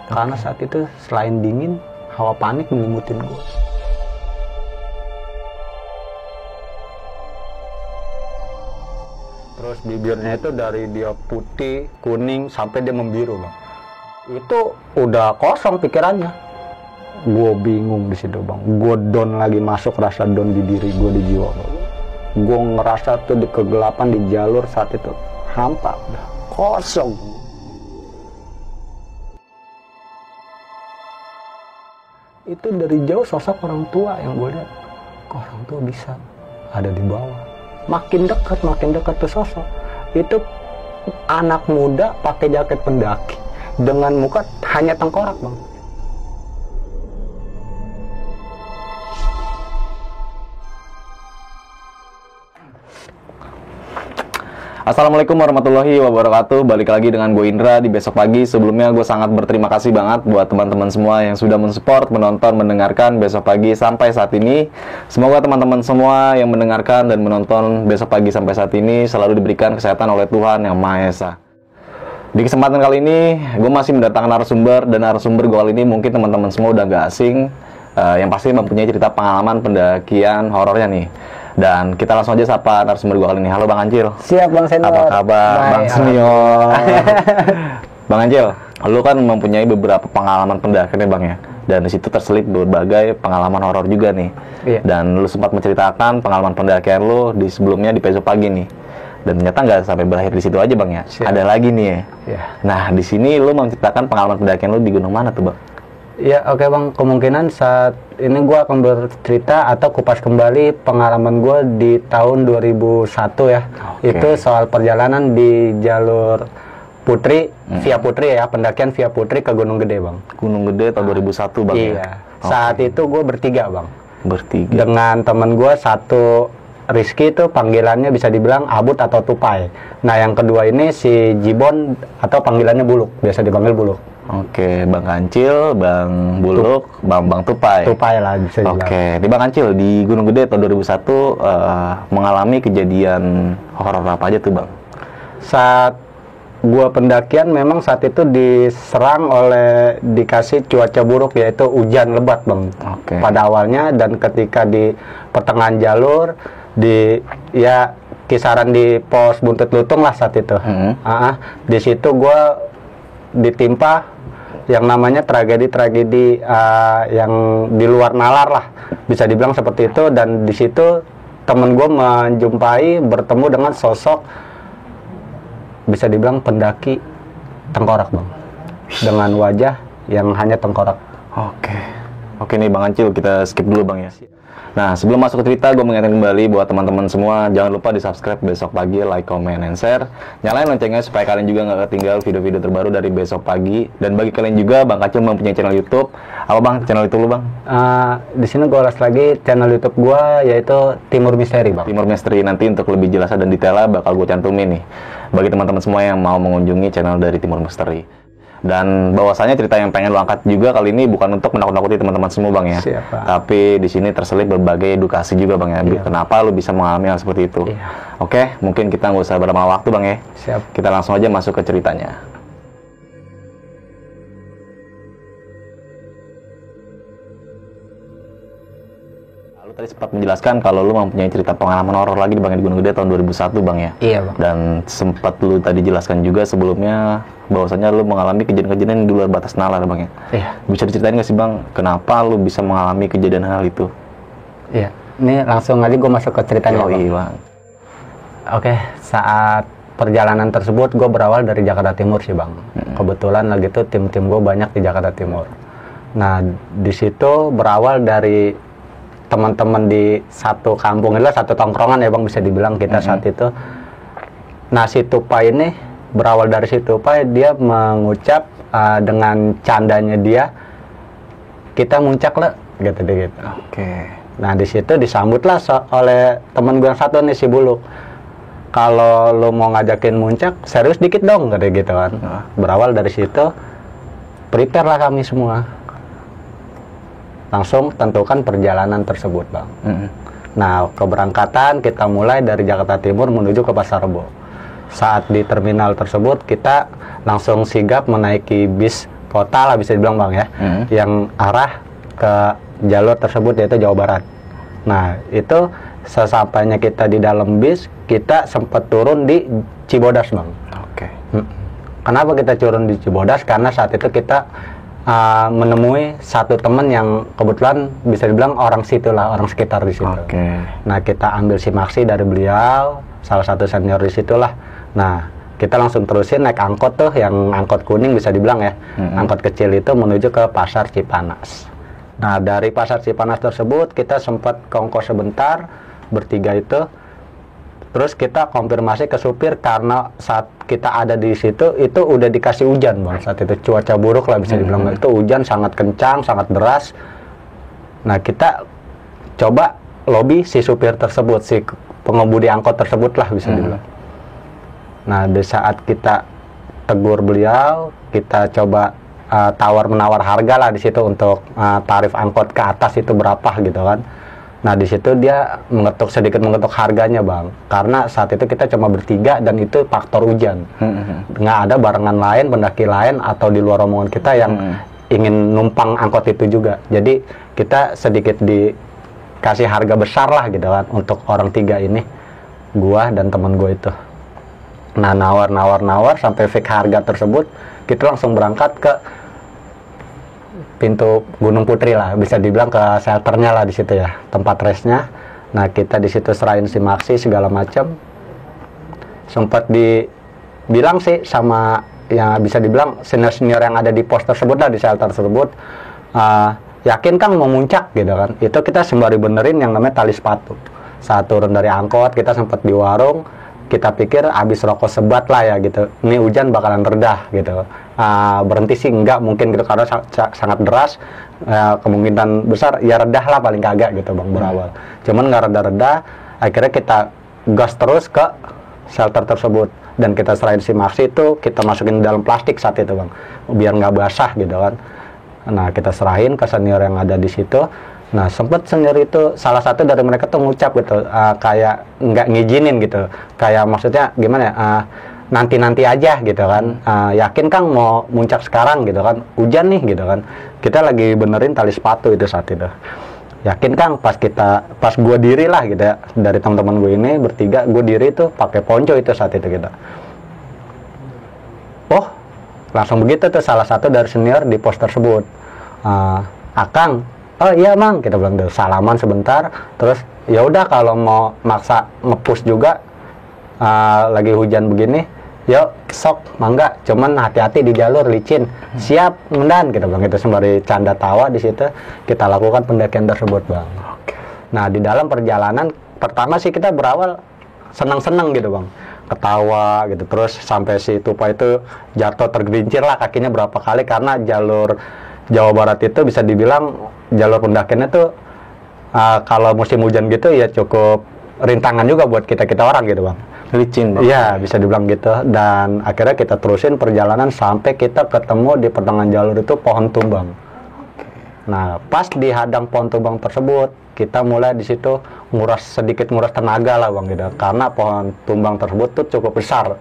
Karena saat itu selain dingin, hawa panik menyelimutin gue. Terus bibirnya itu dari dia putih, kuning, sampai dia membiru bang. Itu udah kosong pikirannya. Gue bingung di situ bang. Gue down lagi, masuk rasa down di diri gue, di jiwa gue. Gue ngerasa tuh di kegelapan di jalur saat itu hampa, udah kosong. Itu dari jauh sosok orang tua yang gue lihat. Orang tua bisa ada di bawah. Makin dekat tuh sosok. Itu anak muda pakai jaket pendaki dengan muka hanya tengkorak bang. Assalamualaikum warahmatullahi wabarakatuh. Balik lagi dengan gue Indra di Besok Pagi. Sebelumnya gue sangat berterima kasih banget buat teman-teman semua yang sudah mensupport, menonton, mendengarkan Besok Pagi sampai saat ini. Semoga teman-teman semua yang mendengarkan dan menonton Besok Pagi sampai saat ini selalu diberikan kesehatan oleh Tuhan Yang Maha Esa. Di kesempatan kali ini gue masih mendatangkan narasumber, dan narasumber gue kali ini mungkin teman-teman semua udah gak asing, yang pasti mempunyai cerita pengalaman pendakian horornya nih. Dan kita langsung aja sapa narasumber gue kali ini. Halo Bang Ancil. Siap Bang Senior. Apa kabar? Baik, Bang Senior. Bang Ancil, lu kan mempunyai beberapa pengalaman pendakian ya Bang ya. Dan di situ terselip berbagai pengalaman horor juga nih. Iya. Dan lu sempat menceritakan pengalaman pendakian lu di sebelumnya di Besok Pagi nih. Dan ternyata nggak sampai berakhir di situ aja Bang ya. Siap. Ada lagi nih ya. Iya. Nah di sini lu menceritakan pengalaman pendakian lu di gunung mana tuh Bang? Ya oke Bang, kemungkinan saat ini gue akan bercerita atau kupas kembali pengalaman gue di tahun 2001 ya. Oke. Itu soal perjalanan di jalur Putri, via Putri ya, pendakian via Putri ke Gunung Gede Bang. Gunung Gede tahun 2001 Bang Iya, ya? saat itu gue bertiga Bang. Bertiga. Dengan teman gue satu, Rizky itu panggilannya bisa dibilang Abut atau Tupai. Nah yang kedua ini si Jibon atau panggilannya Buluk, biasa dipanggil Buluk. Oke, Bang Kancil, Bang Buluk, Bang Tupai. Tupai lah bisa dibilang. Oke, di Bang Kancil di Gunung Gede tahun 2001 mengalami kejadian horor apa aja tuh Bang? Saat gua pendakian memang saat itu diserang oleh dikasih cuaca buruk yaitu hujan lebat Bang. Oke. Pada awalnya, dan ketika di pertengahan jalur di ya kisaran di pos Buntut Lutung lah saat itu. Di situ gua ditimpa yang namanya tragedi-tragedi yang di luar nalar lah, bisa dibilang seperti itu. Dan di situ temen gue bertemu dengan sosok bisa dibilang pendaki tengkorak Bang, dengan wajah yang hanya tengkorak. Oke nih Bang Ancil, kita skip dulu Bang ya. Nah, sebelum masuk ke cerita, gue mengingatkan kembali buat teman-teman semua, jangan lupa di subscribe Besok Pagi, like, comment, and share. Nyalain loncengnya supaya kalian juga nggak ketinggal video-video terbaru dari Besok Pagi. Dan bagi kalian juga, Bang Kacil mempunyai channel YouTube. Apa Bang, channel YouTube lu Bang? Di sini gue ulas lagi channel YouTube gue, yaitu Timur Misteri Bang. Timur Misteri, nanti untuk lebih jelas dan detailnya bakal gue cantumin nih. Bagi teman-teman semua yang mau mengunjungi channel dari Timur Misteri. Dan bahwasanya cerita yang pengen lu angkat juga kali ini bukan untuk menakut-nakuti teman-teman semua Bang ya. Siap, Pak. Tapi di sini terselip berbagai edukasi juga Bang ya. Iya. Kenapa lu bisa mengalami hal seperti itu? Iya. Oke, mungkin kita nggak usah berlama waktu Bang ya. Siap. Kita langsung aja masuk ke ceritanya. Lu tadi sempat menjelaskan kalau lu mempunyai cerita pengalaman horor lagi di Bang di Gunung Gede tahun 2001 Bang ya. Iya Bang. Dan sempat lu tadi jelaskan juga sebelumnya bahwasanya lu mengalami kejadian-kejadian di luar batas nalar Bang ya. Iya. Bisa diceritain nggak sih Bang, kenapa lu bisa mengalami kejadian hal itu? Iya. Ini langsung aja gue masuk ke ceritanya Bang. Iya Bang. Oke, saat perjalanan tersebut gue berawal dari Jakarta Timur sih Bang. Kebetulan lagi tuh tim-tim gue banyak di Jakarta Timur. Nah di situ berawal dari teman-teman di satu kampung, itulah satu tongkrongan ya Bang, bisa dibilang kita saat itu. Nah si Tupai ini berawal dari si Tupai, dia mengucap dengan candanya dia, kita muncak lah gitu deh gitu. Oke. Nah di situ disambutlah oleh teman gue yang satu nih, si Buluk. Kalau lo mau ngajakin muncak, serius dikit dong, kayak gitu kan. Berawal dari situ, prepare lah kami semua. Langsung tentukan perjalanan tersebut Bang. Nah keberangkatan kita mulai dari Jakarta Timur menuju ke Pasar Rebo. Saat di terminal tersebut kita langsung sigap menaiki bis kota lah bisa dibilang bang ya, yang arah ke jalur tersebut yaitu Jawa Barat. Nah itu sesampainya kita di dalam bis, kita sempat turun di Cibodas bang. Oke. Kenapa kita turun di Cibodas? Karena saat itu kita menemui satu teman yang kebetulan bisa dibilang orang situ lah, orang sekitar di situ. Nah kita ambil simaksi dari beliau, salah satu senior di situ lah. Nah kita langsung terusin naik angkot tuh, yang angkot kuning bisa dibilang ya, angkot kecil itu menuju ke Pasar Cipanas. Nah dari Pasar Cipanas tersebut kita sempat kongko sebentar bertiga itu. Terus kita konfirmasi ke supir karena saat kita ada di situ itu udah dikasih hujan bang, saat itu cuaca buruk lah bisa dibilang, itu hujan sangat kencang, sangat deras. Nah kita coba lobby si supir tersebut, si pengemudi angkot tersebut lah bisa dibilang. Nah di saat kita tegur beliau, kita coba tawar menawar harga lah di situ untuk tarif angkot ke atas itu berapa gitu kan. Nah di situ dia sedikit mengetuk harganya bang, karena saat itu kita cuma bertiga dan itu faktor hujan, nggak ada barengan lain, pendaki lain atau di luar rombongan kita yang ingin numpang angkot itu juga. Jadi kita sedikit dikasih harga besar lah gitu kan untuk orang tiga ini, gua dan teman gua itu. Nah nawar sampai fix harga tersebut, kita langsung berangkat ke pintu Gunung Putri lah, bisa dibilang ke shelternya lah di situ ya, tempat restnya. Nah kita di situ serahin simaksi segala macam. Sempat dibilang sih sama yang bisa dibilang senior yang ada di pos tersebut lah, di shelter tersebut, yakin Kang mau muncak gitu kan. Itu kita sembari benerin yang namanya tali sepatu. Saat turun dari angkot kita sempat di warung, kita pikir habis rokok sebat lah ya gitu, ini hujan bakalan redah gitu. Berhenti sih enggak mungkin gitu karena sangat deras, kemungkinan besar ya redah lah paling kagak gitu bang berawal. Cuman nggak reda-reda, akhirnya kita gas terus ke shelter tersebut dan kita serahin simaksi itu, kita masukin dalam plastik saat itu bang, biar nggak basah gitu kan. Nah kita serahin ke senior yang ada di situ. Nah sempet senior itu salah satu dari mereka tuh ngucap gitu, kayak nggak ngizinin gitu, kayak maksudnya gimana ya, nanti aja gitu kan, yakin Kang mau muncak sekarang gitu kan, hujan nih gitu kan, kita lagi benerin tali sepatu itu saat itu, yakin Kang, pas gue diri lah gitu ya, dari teman-teman gue ini bertiga, gue diri tuh pakai ponco itu saat itu gitu. Oh langsung begitu tuh salah satu dari senior di pos tersebut, Akang, oh iya Mang, kita bilang tuh salaman sebentar, terus ya udah kalau mau maksa ngepush juga lagi hujan begini, yuk sok mangga, cuman hati-hati di jalur licin, siap mendan, kita bilang itu sembari canda tawa di situ kita lakukan pendakian tersebut bang. Nah di dalam perjalanan pertama sih kita berawal senang-senang gitu bang, ketawa gitu, terus sampai si Tupa itu jatuh tergelincir lah kakinya berapa kali karena jalur Jawa Barat itu bisa dibilang jalur pendakiannya tuh kalau musim hujan gitu ya cukup rintangan juga buat kita orang gitu bang, licin bang. Iya bisa dibilang gitu, dan akhirnya kita terusin perjalanan sampai kita ketemu di pertengahan jalur itu pohon tumbang. Nah pas di hadang pohon tumbang tersebut kita mulai di situ sedikit nguras tenaga lah bang gitu, karena pohon tumbang tersebut tuh cukup besar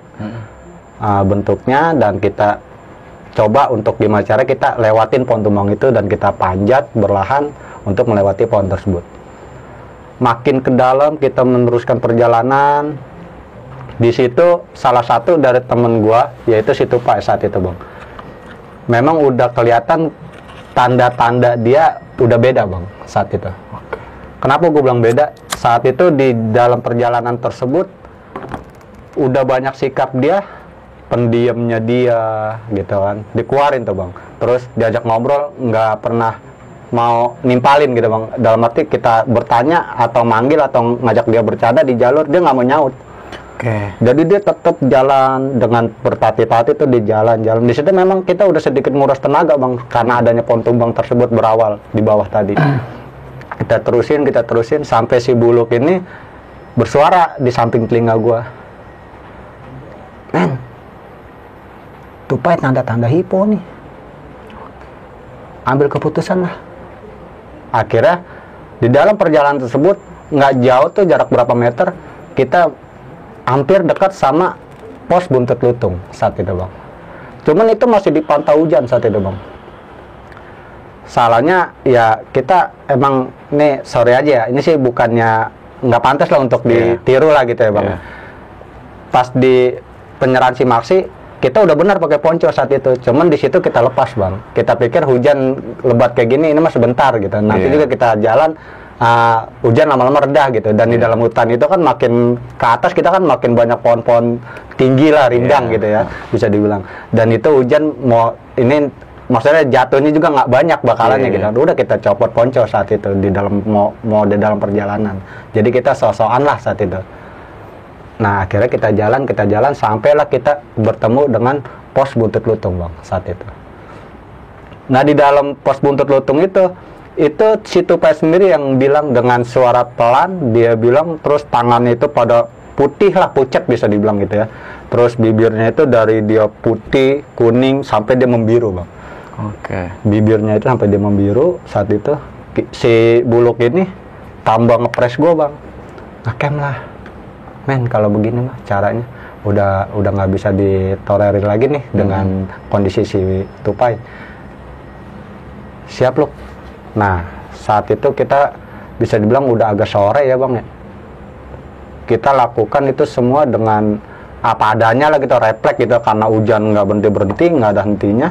bentuknya, dan kita coba untuk gimana cara kita lewatin pohon tumbang itu dan kita panjat berlahan untuk melewati pohon tersebut. Makin ke dalam kita meneruskan perjalanan. Di situ salah satu dari temen gua yaitu si Tupa saat itu bang, memang udah kelihatan tanda-tanda dia udah beda bang saat itu. Kenapa gue bilang beda? Saat itu di dalam perjalanan tersebut udah banyak sikap dia, pendiamnya dia gitu kan, dikeluarin tuh bang. Terus diajak ngobrol nggak pernah mau nimpalin gitu bang, dalam arti kita bertanya atau manggil atau ngajak dia bercanda di jalur dia nggak mau nyaut. Jadi dia tetap jalan dengan bertati-tati tuh di jalan. Di situ memang kita udah sedikit nguras tenaga bang karena adanya pohon tumbang tersebut berawal di bawah tadi. Kita terusin sampai si Buluk ini bersuara di samping telinga gua, men, Tupai tanda-tanda hipo nih, ambil keputusan lah. Akhirnya di dalam perjalanan tersebut nggak jauh tuh, jarak berapa meter, kita hampir dekat sama pos Buntut Lutung saat itu bang. Cuman itu masih dipantau hujan saat itu bang. Salahnya ya kita emang nih sorry aja ya, ini sih bukannya nggak pantas lah untuk ditiru lah gitu ya bang. Pas di penyerahan si Maxi kita udah benar pakai ponco saat itu, cuman di situ kita lepas bang. Kita pikir hujan lebat kayak gini ini mah sebentar gitu. Nanti juga kita jalan hujan lama-lama reda gitu. Dan di dalam hutan itu kan makin ke atas kita kan makin banyak pohon-pohon tinggi lah, rindang gitu ya bisa dibilang. Dan itu hujan mau ini maksudnya jatuhnya juga nggak banyak bakalannya gitu. Udah kita copot ponco saat itu di dalam mau di dalam perjalanan. Jadi kita so-soan lah saat itu. Nah akhirnya kita jalan sampailah kita bertemu dengan pos Buntut Lutung bang saat itu. Nah di dalam pos Buntut Lutung itu si Tupai sendiri yang bilang dengan suara pelan, dia bilang terus tangannya itu pada putih lah, pucat bisa dibilang gitu ya. Terus bibirnya itu dari dia putih, kuning sampai dia membiru bang. Oke. Bibirnya itu sampai dia membiru saat itu. Si Buluk ini tambah ngepres gue bang, ngakem lah. Men kalau begini mah caranya udah nggak bisa ditolerir lagi nih dengan kondisi si Tupai. Siap lu. Nah saat itu kita bisa dibilang udah agak sore ya bang ya. Kita lakukan itu semua dengan apa adanya lah gitu, refleks gitu, karena hujan nggak berhenti nggak ada hentinya.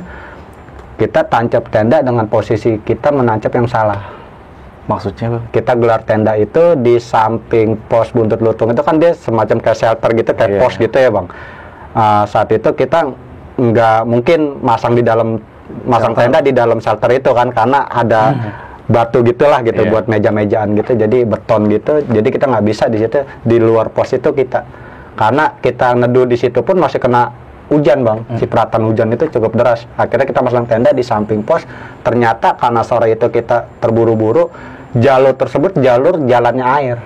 Kita tancap tenda dengan posisi kita menancap yang salah. Maksudnya bang? Kita gelar tenda itu di samping pos Buntut Lutung itu kan dia semacam kayak shelter gitu, kayak pos gitu ya bang. Saat itu kita nggak mungkin masang tenda di dalam shelter itu kan, karena ada batu gitulah gitu buat meja-mejaan gitu, jadi beton gitu. Jadi kita nggak bisa di situ, di luar pos itu kita, karena kita neduh di situ pun masih kena hujan bang, cipratan hujan itu cukup deras. Akhirnya kita pasang tenda di samping pos. Ternyata karena sore itu kita terburu-buru, jalur tersebut jalur jalannya air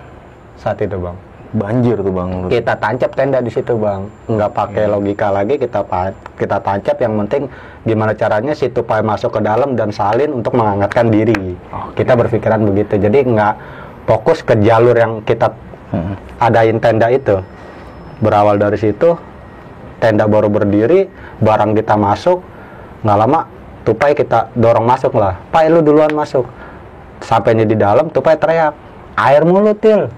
saat itu bang. Banjir tuh bang. Kita tancap tenda di situ bang, nggak pakai logika lagi, kita tancap. Yang penting gimana caranya si Tupai masuk ke dalam dan salin untuk menghangatkan diri. Kita berpikiran begitu, jadi nggak fokus ke jalur yang kita adain tenda itu. Berawal dari situ, tenda baru berdiri, barang kita masuk, nggak lama Tupai kita dorong masuk lah. Pai lu duluan masuk. Sampainya di dalam, Tupai teriak, air mulu Til.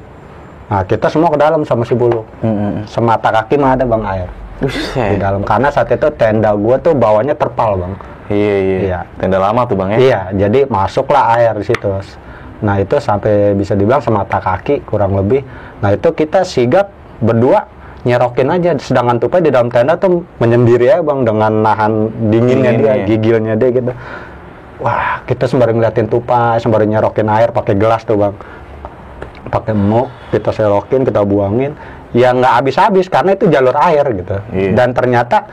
Nah kita semua ke dalam sama si Buluk. Semata kaki mah ada bang air di dalam, karena saat itu tenda gue tuh bawahnya terpal bang. Iya. Tenda lama tuh bang ya. Iya, jadi masuklah air di situ. Nah itu sampai bisa dibilang semata kaki kurang lebih. Nah itu kita sigap berdua nyerokin aja, sedangkan Tupai di dalam tenda tuh menyendiri ya bang, dengan nahan dinginnya dia, gigilnya dia gitu. Wah kita sembari ngeliatin Tupai, sembari nyerokin air pakai gelas tuh bang, pakai muk, kita serokin, kita buangin, ya nggak habis-habis karena itu jalur air gitu. Dan ternyata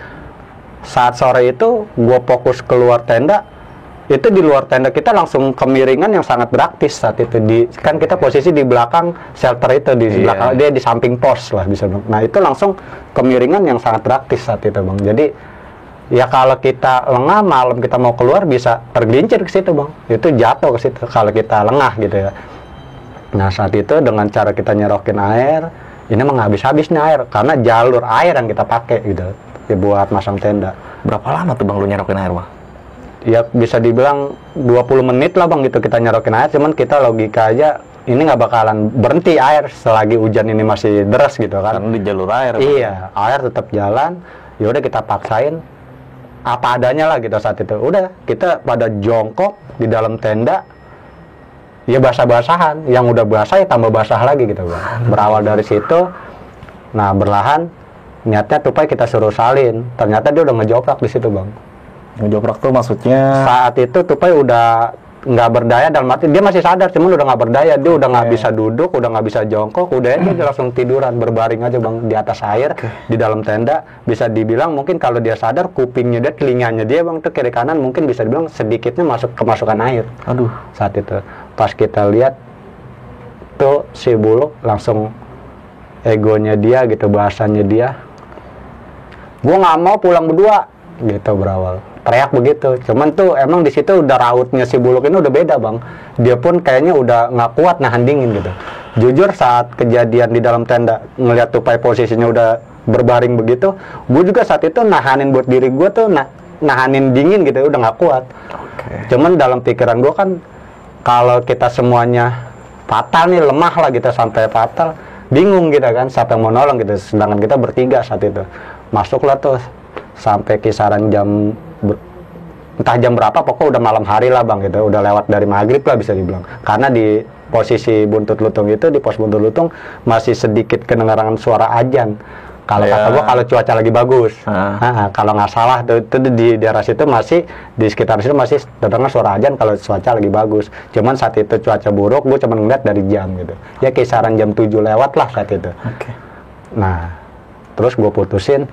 saat sore itu gue fokus keluar tenda, itu di luar tenda kita langsung kemiringan yang sangat praktis saat itu. Kan kita posisi di belakang shelter itu, di belakang dia di samping pos lah bisa. Nah itu langsung kemiringan yang sangat praktis saat itu bang. Jadi ya kalau kita lengah malam kita mau keluar bisa tergelincir ke situ bang. Itu jatuh ke situ kalau kita lengah gitu ya. Nah saat itu dengan cara kita nyerokin air, ini mah habis-habisnya air karena jalur air yang kita pakai gitu buat masang tenda. Berapa lama tuh bang lu nyerokin air bang? Ya bisa dibilang 20 menit lah bang gitu kita nyerokin air. Cuman kita logika aja ini nggak bakalan berhenti air selagi hujan ini masih deras gitu kan. Karena di jalur air. Iya, air tetap jalan. Ya udah kita paksain apa adanya lah gitu saat itu. Udah kita pada jongkok di dalam tenda. Ya basah-basahan. Yang udah basah ya tambah basah lagi gitu bang. Berawal dari situ, nah berlahan niatnya Tupai kita suruh salin. Ternyata dia udah ngejoprak di situ bang. Ngejoprak tuh maksudnya? Saat itu Tupai udah nggak berdaya, dalam arti dia masih sadar, cuman udah nggak berdaya, dia udah nggak bisa duduk, udah nggak bisa jongkok, udah dia langsung tiduran berbaring aja bang di atas air di dalam tenda. Bisa dibilang mungkin kalau dia sadar kupingnya dia, telinganya dia bang tuh kiri kanan mungkin bisa dibilang sedikitnya kemasukan air. Aduh. Saat itu pas kita lihat tuh si Buluk langsung egonya dia gitu, bahasanya dia, gua nggak mau pulang berdua gitu berawal. Teriak begitu, cuman tuh emang di situ udah rautnya si Buluk ini udah beda bang. Dia pun kayaknya udah nggak kuat nahan dingin gitu. Jujur saat kejadian di dalam tenda ngelihat Tupai posisinya udah berbaring begitu, gue juga saat itu nahanin buat diri gue tuh nahanin dingin gitu, udah nggak kuat. Cuman dalam pikiran gue kan, kalau kita semuanya fatal nih, lemah lah kita sampai fatal, bingung kita kan, siapa yang mau nolong gitu. Sedangkan kita bertiga saat itu, masuklah tuh sampai kisaran entah jam berapa, pokoknya udah malam hari lah bang gitu, udah lewat dari maghrib lah bisa dibilang. Karena di posisi Buntut Lutung itu, di pos Buntut Lutung masih sedikit kedengaran suara azan. Kalau kata gua, kalau cuaca lagi bagus, kalau nggak salah itu di daerah situ masih, di sekitar situ masih terdengar suara azan kalau cuaca lagi bagus. Cuman saat itu cuaca buruk, gua cuma ngeliat dari jam gitu. Ya kisaran jam 7 lewat lah saat itu. Nah, terus gua putusin,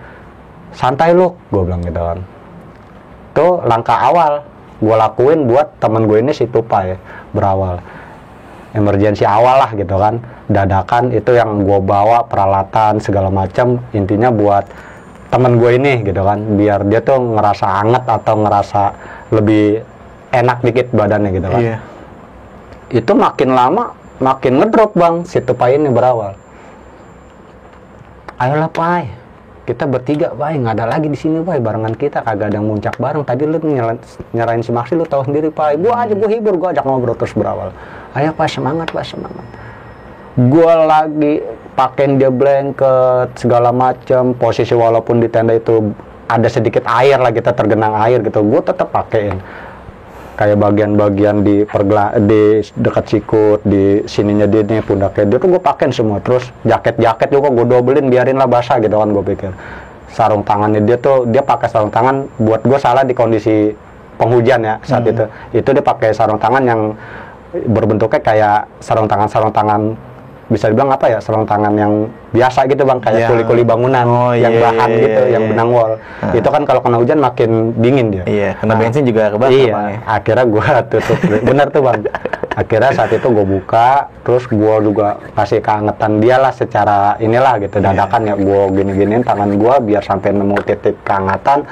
santai lu, gua bilang gitu kan. Itu langkah awal gue lakuin buat temen gue ini si Tupai, berawal emergency awal lah gitu kan, dadakan itu yang gue bawa peralatan segala macam, intinya buat temen gue ini gitu kan, biar dia tuh ngerasa anget atau ngerasa lebih enak dikit badannya gitu kan. Itu makin lama makin ngedrop bang, si Tupai ini berawal. Ayolah Pai, kita bertiga, Pai, nggak ada lagi di sini, Pai, barengan kita, kagak ada yang muncak bareng. Tadi lu nyerahin si Maksi, lu tahu sendiri, Pai. Gua hibur, gua ajak ngobrol terus berawal. Ayo, Pai, semangat, Pai, semangat. Gua lagi pakein dia blanket segala macam, posisi walaupun di tenda itu ada sedikit air lah, kita tergenang air gitu, gua tetap pakein. Kayak bagian-bagian di dekat sikut, di sininya dia nih, pundaknya dia tuh gue pakein semua. Terus jaket juga gue dobelin, biarin lah basah gitu kan, gue pikir. Sarung tangannya dia pakai sarung tangan, buat gue salah di kondisi penghujan ya saat itu dia pakai sarung tangan yang berbentuknya kayak sarung tangan bisa dibilang apa ya, sarung tangan yang biasa gitu bang, kayak kuli-kuli bangunan yang bahan gitu, yang benang wol. Itu kan kalau kena hujan makin dingin dia. Kena bensin juga kebakar. Bang, ya? Akhirnya gue tutup. Bener tuh bang. Akhirnya saat itu gue buka, terus gue juga kasih kehangetan dia lah secara inilah gitu, dadakan ya, gue gini-giniin tangan gue biar sampai nemu titik kehangatan.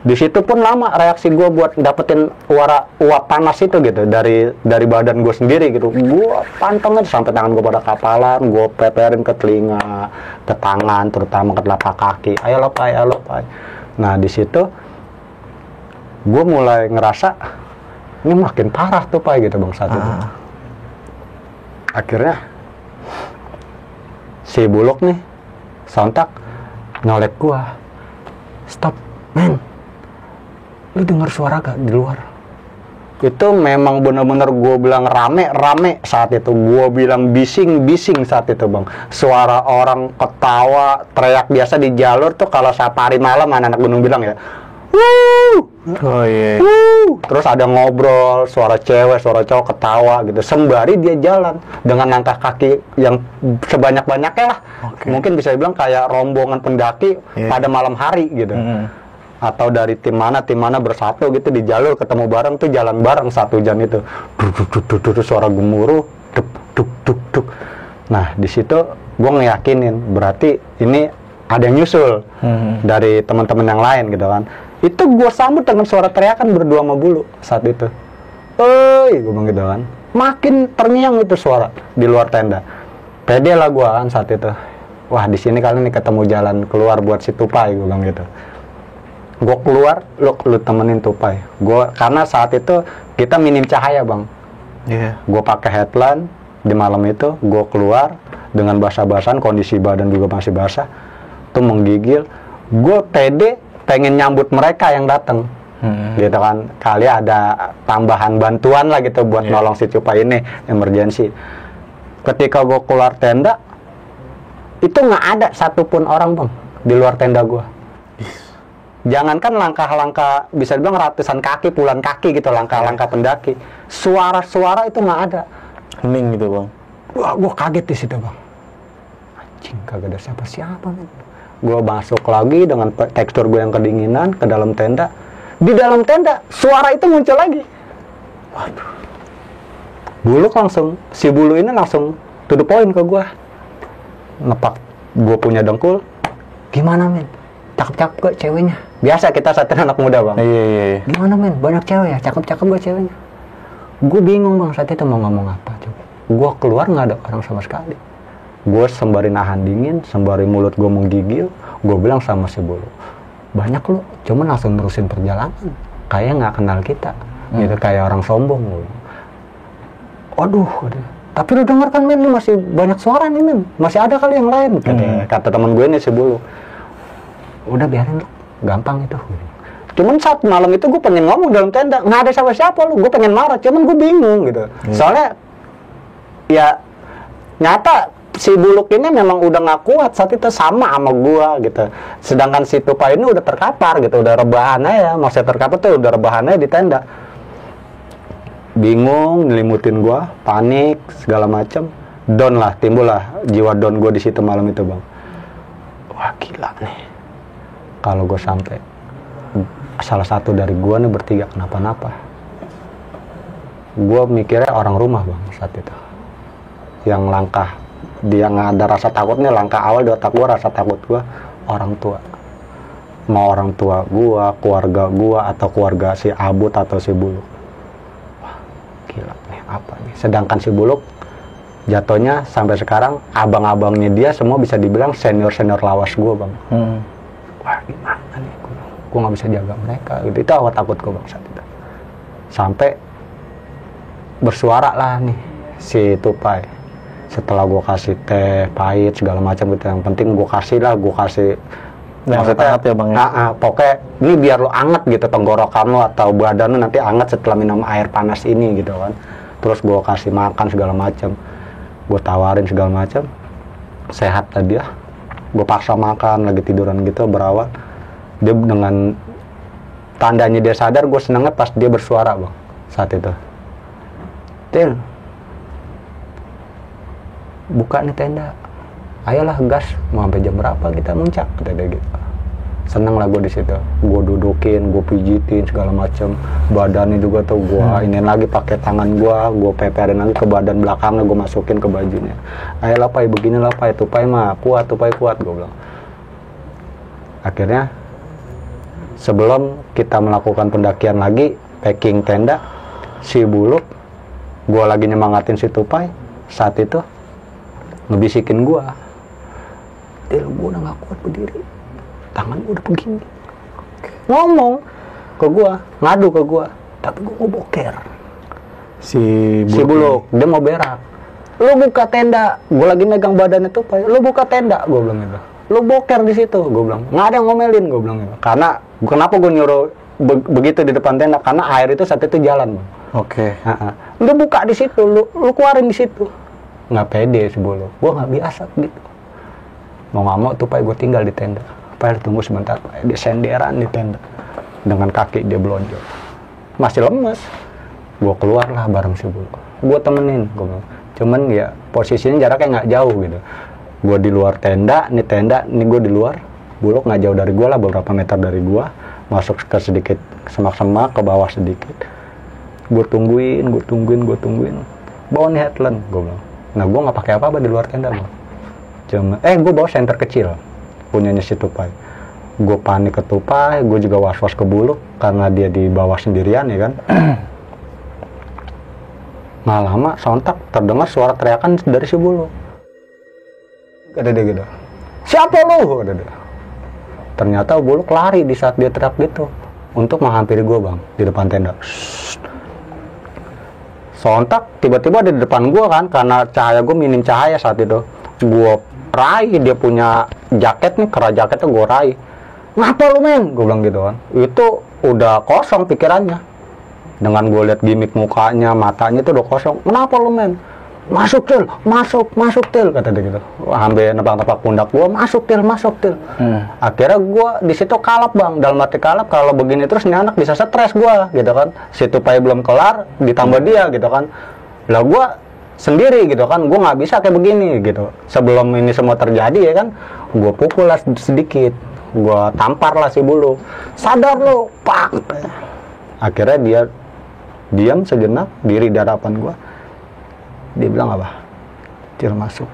Di situ pun lama reaksi gue buat dapetin uap panas itu gitu dari badan gue sendiri gitu. Gue panteng aja sampai tangan gue pada kapalan, gue peperin ke telinga, ke tangan, terutama ke telapak kaki. Ayo Pai. Nah di situ gue mulai ngerasa ini makin parah tuh Pai gitu bang saat itu. Akhirnya si Buluk nih sontak nyolek gue, stop men. Lu dengar suara gak di luar? Itu memang benar-benar gue bilang rame saat itu. Gue bilang bising saat itu bang. Suara orang ketawa, teriak biasa di jalur tuh kalau safari malam anak-anak gunung bilang ya. Wuh! Terus ada ngobrol, suara cewek, suara cowok ketawa gitu. Sembari dia jalan dengan langkah kaki yang sebanyak-banyaknya lah. Mungkin bisa dibilang kayak rombongan pendaki pada malam hari gitu. Atau dari tim mana bersatu gitu di jalur ketemu bareng tuh jalan bareng satu jam itu, suara gemuruh, duk. Nah di situ gue ngeyakinin berarti ini ada yang nyusul dari teman-teman yang lain gitu kan. Itu gue sambut dengan suara teriakan berdua sama Bulu saat itu. Gue bilang gitu kan. Makin terngiang itu suara di luar tenda. Pede lah gue kan saat itu. Wah di sini kali ini ketemu jalan keluar buat si Tupai, gue bilang gitu. Gue keluar, lu temenin Tupai. Karena saat itu kita minim cahaya bang. Gue pakai headlamp di malam itu. Gue keluar dengan basah-basahan, kondisi badan juga masih basah. Tuh menggigil. Gue pede pengen nyambut mereka yang datang. Gitu kan. Kali ada tambahan bantuan lah gitu buat nolong si Tupai ini, emergency. Ketika gue keluar tenda, itu nggak ada satupun orang bang di luar tenda gue. Jangankan langkah-langkah bisa dibilang ratusan kaki, puluhan kaki gitu, langkah-langkah pendaki. Suara-suara itu nggak ada. Hening gitu bang. Wah, gue kaget di situ bang. Anjing, kagak ada siapa-siapa. Gue masuk lagi dengan tekstur gue yang kedinginan ke dalam tenda. Di dalam tenda, suara itu muncul lagi. Waduh. Si Bulu ini langsung to the point ke gue. Ngepak gue punya dengkul. Gimana men? Cakep-cakep gak ceweknya? Biasa kita saat anak muda bang. Iya. Gimana men? Banyak cewek ya? Cakep-cakep gak ceweknya? Gue bingung bang saat itu mau ngomong apa coba. Gue keluar nggak ada orang sama sekali. Gue sembari nahan dingin, sembari mulut gue menggigil, Gue bilang sama si Bulu, banyak lu, cuman langsung nerusin perjalanan, kayak nggak kenal kita, gitu kayak orang sombong. Waduh, tapi lu denger kan men, lu masih banyak suara nih men, masih ada kali yang lain, kata teman gue nih si Bulu. Udah biarin lu, gampang itu. Cuman saat malam itu gue pengen ngomong dalam tenda, nggak ada siapa-siapa lu, gue pengen marah, cuman gue bingung gitu. Soalnya ya nyata si Buluk ini memang udah nggak kuat saat itu sama gua gitu. Sedangkan si Tupai ini udah terkapar gitu, udah rebahan aja. Maksudnya terkapar tuh udah rebahan aja di tenda. Bingung, nyelimutin gua, panik segala macem. Down lah, timbul lah jiwa down gua di situ malam itu bang. Wah gila nih. Kalau gua sampai salah satu dari gua nih bertiga kenapa-napa. Gua mikirnya orang rumah bang saat itu. Yang langkah dia nggak ada rasa takutnya, langkah awal di otak gue rasa takut gue orang tua, mau orang tua gue, keluarga gue, atau keluarga si Abut atau si Buluk. Wah gila nih apa nih. Sedangkan si Buluk jatuhnya sampai sekarang abang-abangnya dia semua bisa dibilang senior lawas gue bang. Wah gimana nih, gue nggak bisa jaga mereka gitu. Itu awal takut gue bang saat itu. Sampai bersuara lah nih si Tupai. Setelah gue kasih teh pahit segala macam gitu, yang penting gue kasih maksudnya ya bang ya. Pokoknya ini biar lo anget gitu tenggorokan lo atau badan lo nanti anget setelah minum air panas ini gitu kan. Terus gue kasih makan segala macam, gue tawarin segala macam, sehat tadi ya. Gue paksa makan lagi tiduran gitu berawal. Dia dengan tandanya dia sadar, gue senengnya pas dia bersuara bang saat itu. Til, buka nih tenda, ayolah gas, mau sampai jam berapa kita muncak, kata dia gitu. Seneng lah gue di situ, gue dudukin, gue pijitin segala macem, badannya juga tuh gue ini lagi pakai tangan gue peperin lagi ke badan belakangnya, gue masukin ke bajunya. Ayolah pai, beginilah pai, Tupai mah kuat, Tupai kuat, gue bilang. Akhirnya sebelum kita melakukan pendakian lagi, packing tenda, si Buluk, gue lagi nyemangatin si Tupai saat itu. Ngebisikin gua, Til, gua udah gak kuat berdiri, tangan gua udah begini. Ngomong ke gua, ngadu ke gua, tapi gua mau boker. Si Buluk, dia mau berak. Lu buka tenda, gua lagi megang badannya tuh, lu buka tenda, gua bilang gitu. Lu boker di situ, gua bilang. Nggak ada yang ngomelin, gua bilang gitu. Karena kenapa gua nyuruh begitu di depan tenda? Karena air itu saat itu jalan, bang. Oke. Lu buka di situ, lu keluarin di situ. Nggak pede sih Bulu, gue nggak biasa gitu. Mau nggak mau tuh Pai gue tinggal di tenda. Pai tunggu sebentar, Pai dia senderan di tenda dengan kaki dia belonjol, masih lemes. Gue keluar lah bareng si Bulu, gue temenin, cuman ya posisinya jaraknya nggak jauh gitu. Gue di luar tenda, nih gue di luar, Buluk nggak jauh dari gue lah, beberapa meter dari gue, masuk ke sedikit semak-semak ke bawah sedikit. Gue tungguin, bawa nih headlamp, gue bilang. Nah, gue nggak pakai apa-apa di luar tenda, bang. Cuma, gue bawa senter kecil, punyanya si Tupai. Gue panik ke Tupai, gue juga was-was ke Buluk karena dia di bawah sendirian ya kan. Nggak lama, sontak terdengar suara teriakan dari si Buluk. Ada dia gitu. Siapa lu? Ada dia. Ternyata Buluk lari di saat dia teriak gitu untuk menghampiri gue, bang, di depan tenda. Sontak tiba-tiba ada di depan gue kan, karena cahaya gue minim cahaya saat itu. Gue raih, dia punya jaket nih, kera jaketnya gue raih. Ngapa lu men? Gue bilang gitu kan. Itu udah kosong pikirannya. Dengan gue lihat gimik mukanya, matanya itu udah kosong. Kenapa lu men? Masuk Til, masuk Til, kata dia gitu. Hampir nebak-nebak pundak gue, masuk Til. Akhirnya gue di situ kalap, bang. Dalam arti kalap, kalau begini terus nih anak bisa stres gue, gitu kan. Si Tupai belum kelar, ditambah dia, gitu kan. Lah gue sendiri, gitu kan. Gue nggak bisa kayak begini, gitu. Sebelum ini semua terjadi ya kan, gue pukul lah sedikit, gue tampar lah si Bulu. Sadar lu, pak. Akhirnya dia diam sejenak, diri di hadapan gue. Dia bilang apa? Til, masuk.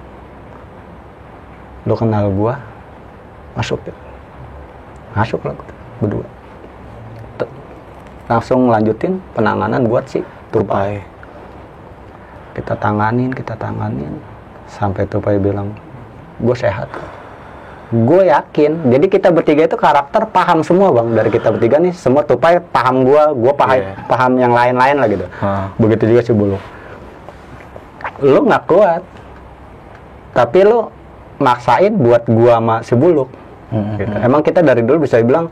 Lu kenal gua? Masuk, Til. Masuk lah berdua. Langsung lanjutin penanganan buat si Tupai. Kita tanganin. Sampai Tupai bilang, gua sehat. Gue yakin. Jadi kita bertiga itu karakter paham semua bang. Dari kita bertiga nih semua Tupai paham gue paham yang lain-lain lah gitu. Begitu juga si Buluk. Lu nggak kuat, tapi lu maksain buat gua sama si Buluk. Gitu. Emang kita dari dulu bisa bilang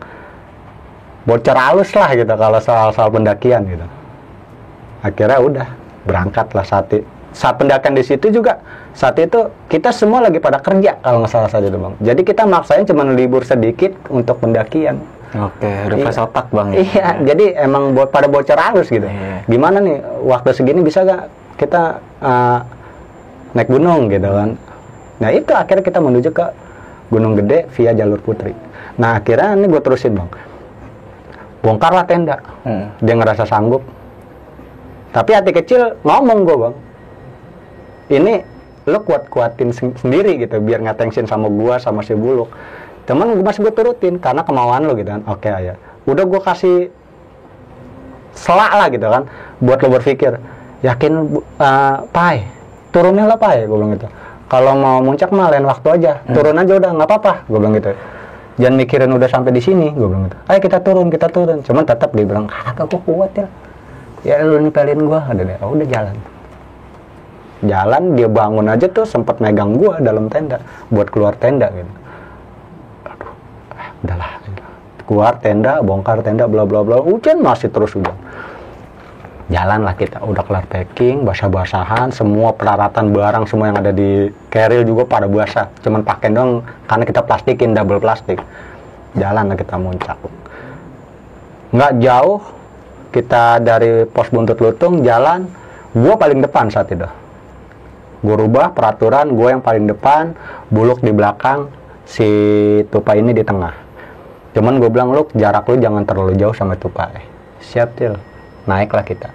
bocor halus lah gitu kalau soal pendakian gitu. Akhirnya udah berangkat lah saat pendakian di situ juga. Saat itu kita semua lagi pada kerja kalau nggak salah saat itu bang. Jadi kita maksain cuma libur sedikit untuk pendakian. Oke, refresh otak bang. Iya, jadi emang pada bocor halus gitu. Gimana nih waktu segini bisa gak kita naik gunung gitu kan? Nah itu akhirnya kita menuju ke Gunung Gede via jalur Putri. Nah akhirnya ini gue terusin bang. Bongkarlah tenda. Dia ngerasa sanggup. Tapi hati kecil ngomong gue bang. Ini lo kuatin sendiri gitu biar nggak tensin sama gua sama si Buluk. Cuman gue masih gue turutin karena kemauan lo gitu kan. Oke ya. Udah gue kasih selak lah gitu kan buat lo berpikir. Yakin Pai, turunin lah Pai, gue bilang gitu. Kalau mau muncak mah lain waktu aja. Turun aja udah nggak apa-apa, gue bilang gitu. Jangan mikirin udah sampai di sini, gue bilang gitu. Ayo kita turun. Cuman tetap dia bilang, "Kagak gue kuat ya." Ya lu nipelin gue, udah jalan. Jalan dia bangun aja tuh sempat megang gua dalam tenda buat keluar tenda gitu. Aduh, udahlah. Keluar tenda, bongkar tenda, bla bla bla. Hujan masih terus hujan. Jalan lah kita, udah kelar packing, basah-basahan, semua peralatan barang semua yang ada di carrier juga pada basah. Cuman pakai dong karena kita plastikin double plastik. Jalan lah kita muncak. Nggak jauh kita dari pos Buntut Lutung jalan, gua paling depan saat itu. Gue rubah peraturan, gue yang paling depan, Buluk di belakang, si Tupai ini di tengah. Cuman gue bilang, lu jarak lu jangan terlalu jauh sama Tupai. Siap Til, naiklah kita.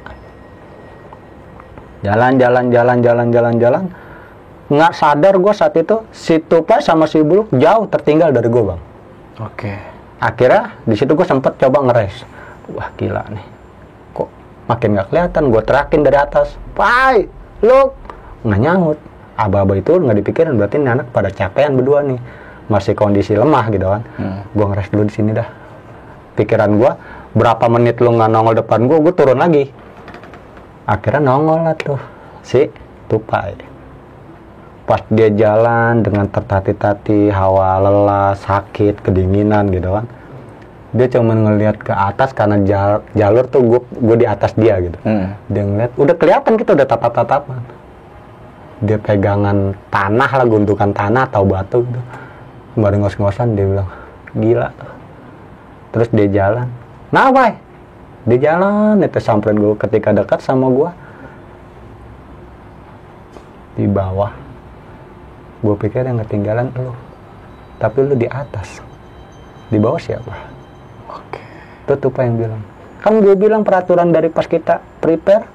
Jalan. Nggak sadar gue saat itu, si Tupai sama si Buluk jauh tertinggal dari gue bang. Oke. Akhirnya di situ gue sempet coba ngeres. Wah gila nih, kok makin nggak kelihatan. Gue terakin dari atas, Pai, lu nggak nyaut. Aba-aba itu nggak dipikirin, berarti ini anak pada capean berdua nih, masih kondisi lemah gitu kan. Gue ngeres dulu di sini dah. Pikiran gue, berapa menit lu nggak nongol depan gue turun lagi. Akhirnya nongol lah tuh si Tupai. Pas dia jalan dengan tertati-tati, hawa lelah, sakit, kedinginan gitu kan. Dia cuma ngelihat ke atas karena jalur tuh gue di atas dia gitu. Dia ngeliat, udah kelihatan kita udah tatap-tatapan. Dia pegangan tanah lah, gundukan tanah atau batu gitu. Kemarin ngos-ngosan dia bilang, gila. Terus dia jalan. Nah, Bay. Dia jalan, itu samperin gue ketika dekat sama gue. Di bawah. Gue pikir yang ketinggalan lu. Tapi lu di atas. Di bawah siapa? Oke. Itu Tupai yang bilang. Kan gue bilang peraturan dari pas kita prepare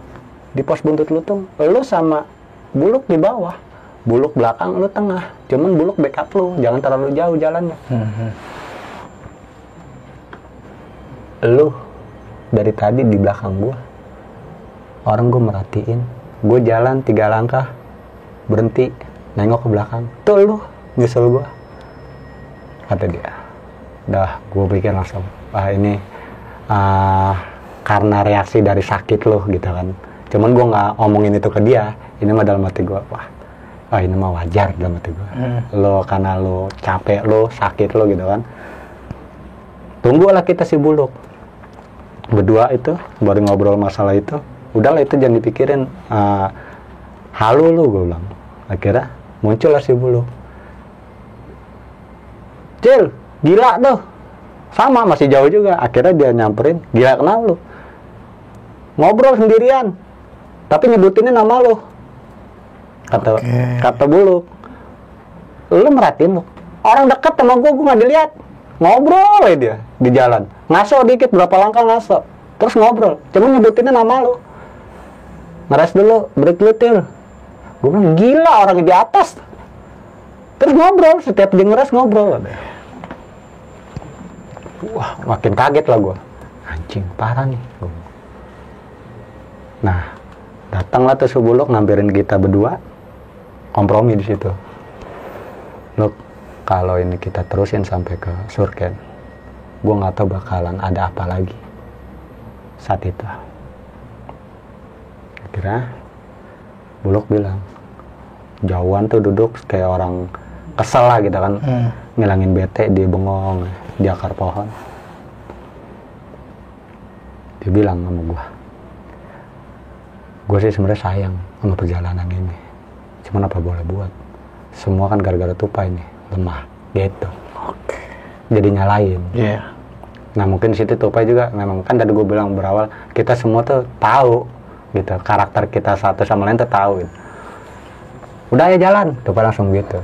di pos Buntut Lutung, lu sama Buluk di bawah, Buluk belakang, lu tengah. Cuman Buluk backup lu, jangan terlalu jauh jalannya. Lu dari tadi di belakang gua. Orang gua merhatiin, gua jalan 3 langkah, berhenti, nengok ke belakang. Tuh lu, nyusul gua. Kata dia. Dah, gua pikir langsung, ini karena reaksi dari sakit lu gitu kan. Cuman gue nggak ngomongin itu ke dia. Ini mah dalam hati gue, ini mah wajar dalam hati gue. Lo karena lo capek, lo sakit lo gitu kan. Tunggulah kita si Buluk. Berdua itu baru ngobrol masalah itu. Udahlah itu jangan dipikirin. Halu lo gue bilang. Akhirnya muncullah si Buluk. Cil, gila tuh. Sama masih jauh juga. Akhirnya dia nyamperin. Gila kenapa lo? Ngobrol sendirian. Tapi nyebutinnya nama lo. Kata Buluk. Lu merhatiin lo. Orang dekat sama gue nggak dilihat. Ngobrol aja dia di jalan. Ngaso dikit, berapa langkah ngaso. Terus ngobrol. Cuma nyebutinnya nama lo. Ngeres dulu, break dulu Til. Gue bilang, gila orang di atas. Terus ngobrol, setiap dia ngeres ngobrol. Wah, makin kaget lah gue. Anjing, parah nih. Nah, datanglah tuh Buluk ngampirin kita berdua, kompromi di situ. Loh, kalau ini kita terusin sampai ke Surken, gue nggak tahu bakalan ada apa lagi saat itu. Akhirnya Bulog bilang, jauhan tuh duduk kayak orang kesel lah gitu kan, ngilangin bete di bengong, di akar pohon. Dia bilang sama gue sih sebenarnya sayang sama perjalanan ini, cuman apa boleh buat, semua kan gara-gara Tupai nih, lemah gitu. Jadi nyalain. Nah mungkin situ Tupai juga memang, kan tadi gue bilang berawal, kita semua tuh tahu gitu, karakter kita satu sama lain tuh tahu gitu. Udah ya jalan, Tupai langsung gitu.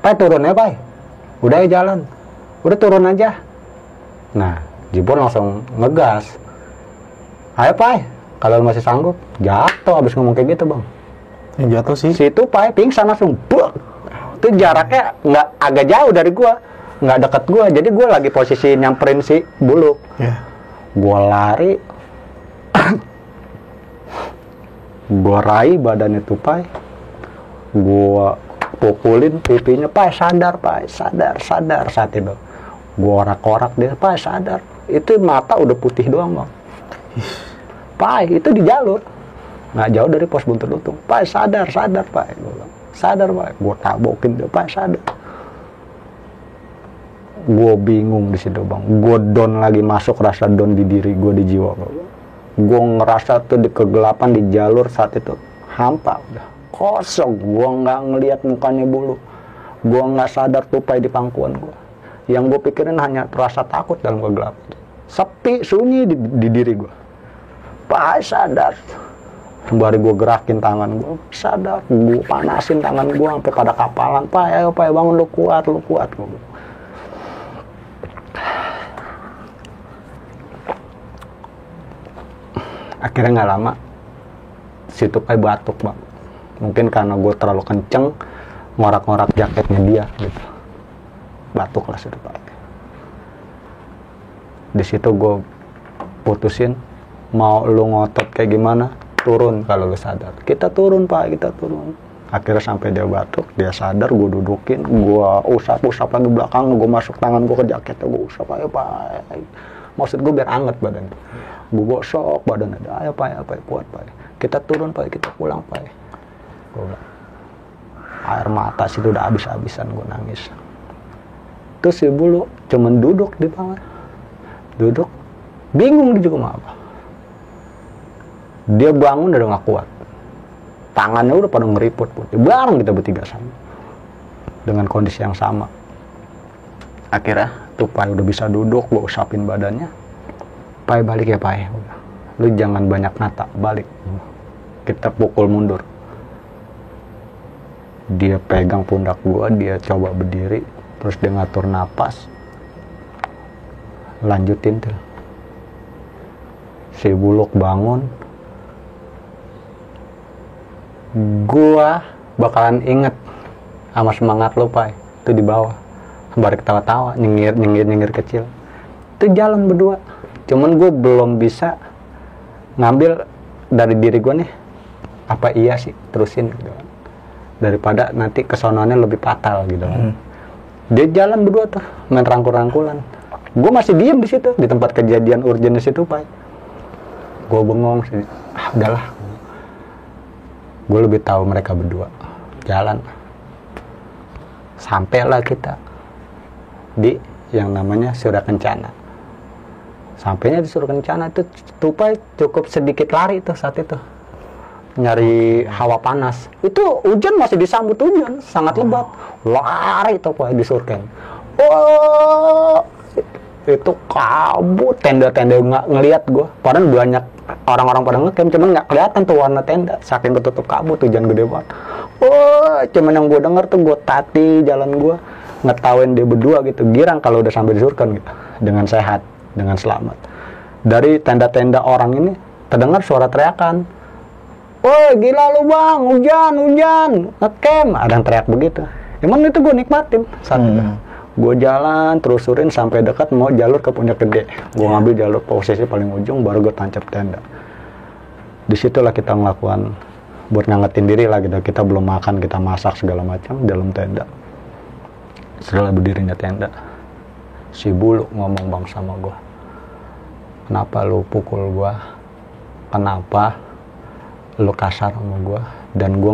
Pai turun ya Pai, udah ya jalan, udah turun aja. Nah Jibon langsung ngegas, ayo Pai, kalau masih sanggup. Jatuh abis ngomong kayak gitu bang. Yang jatuh sih Si Tupai pingsan langsung, buk. Itu jaraknya nggak agak jauh dari gua, nggak deket gua, jadi gua lagi posisi nyamperin si Bulog. Gua lari, gua raih badannya Tupai, gua pukulin pipinya, Pai sadar Pai, sadar saat itu. Gua orak-orak dia, Pai sadar. Itu mata udah putih doang bang. Pai itu di jalur, nggak jauh dari pos Buntut Lutung. Pai sadar Pai, gua bilang, sadar Pai. Gua tabokin dia, Pai sadar. Gua bingung di situ bang. Gua down lagi, masuk rasa down di diri gua, di jiwa gua. Gua ngerasa tuh di kegelapan di jalur saat itu hampa, udah kosong. Gua nggak ngelihat mukanya Bulog. Gua nggak sadar Tupai di pangkuan gua. Yang gue pikirin hanya rasa takut dalam kegelapan. Sepi, sunyi di diri gue. Pai sadar. Sembari gue gerakin tangan gue, sadar. Gue panasin tangan gue sampai pada kapalan. Pai, ayo Pai bangun, lu kuat. Akhirnya nggak lama, si Tupai batuk bang. Mungkin karena gue terlalu kenceng ngorak-ngorak jaketnya dia gitu. Batuk lah si Tupai. Di situ gue putusin, mau lu ngotot kayak gimana, turun kalau lu sadar. Kita turun Pak, kita turun. Akhirnya sampai dia batuk, dia sadar, gue dudukin, gue usap lagi belakang, gue masuk tangan gue ke jaketnya, gue usap, ayo Pak. Maksud gue biar anget badan. Gue gosok badan ada, ayo Pak, kuat Pak. Kita turun Pak, kita pulang Pak. Gue bilang, air mata situ udah habis-habisan gue nangis. Terus si Bulog cuman duduk di bawah. Duduk, bingung dia juga mau apa. Dia bangun udah gak kuat. Tangannya udah pada ngeriput putih. Bareng kita bertiga sama. Dengan kondisi yang sama. Akhirnya Tupai udah bisa duduk, gue usapin badannya. Pai balik ya Pai. Lu jangan banyak nata, balik. Kita pukul mundur. Dia pegang pundak gue, dia coba berdiri. Terus dia ngatur napas, lanjutin tuh. Si Bulog bangun, gua bakalan inget sama semangat lo Pai. Itu di bawah, sembari ketawa-tawa, nyengir kecil. Itu jalan berdua. Cuman gue belum bisa ngambil dari diri gue nih, apa iya sih terusin gitu kan. Daripada nanti kesonoannya lebih fatal gitu kan. Dia jalan berdua tuh, main rangkul-rangkulan. Gue masih diem di situ, di tempat kejadian urgen di situ, Pak. Gue bengong sih, udahlah. Gue lebih tahu mereka berdua jalan. Sampailah kita di yang namanya Surya Kencana. Sampainya di Surya Kencana itu Tupai cukup sedikit lari tuh saat itu. Nyari hawa panas. Itu hujan masih disambut hujan, sangat lebat. Lari tuh Pak di Surken. Oh, itu kabut, tenda-tenda nggak ngelihat gue. Padahal banyak orang-orang pada ngecamp, cuman nggak kelihatan tuh warna tenda, saking ketutup kabut, hujan gede banget. Oh, cuman yang gue denger tuh gue tati jalan gue, ngetawain dia berdua gitu, girang kalau udah sampai di Surken gitu, dengan sehat, dengan selamat. Dari tenda-tenda orang ini terdengar suara teriakan. Woi gila lu bang, hujan, ngecamp, ada yang teriak begitu. Emang itu gue nikmatin saat itu. Gue jalan terusurin sampai dekat mau jalur ke Puncak Gede. Gue ngambil jalur posisi paling ujung, baru gue tancap tenda. Disitulah kita melakukan buat ngangetin diri lah gitu. Kita belum makan, kita masak segala macam dalam tenda. Setelah berdirinya tenda, si Buluk ngomong bang sama gue, kenapa lu pukul gue, kenapa lu kasar sama gue, dan gue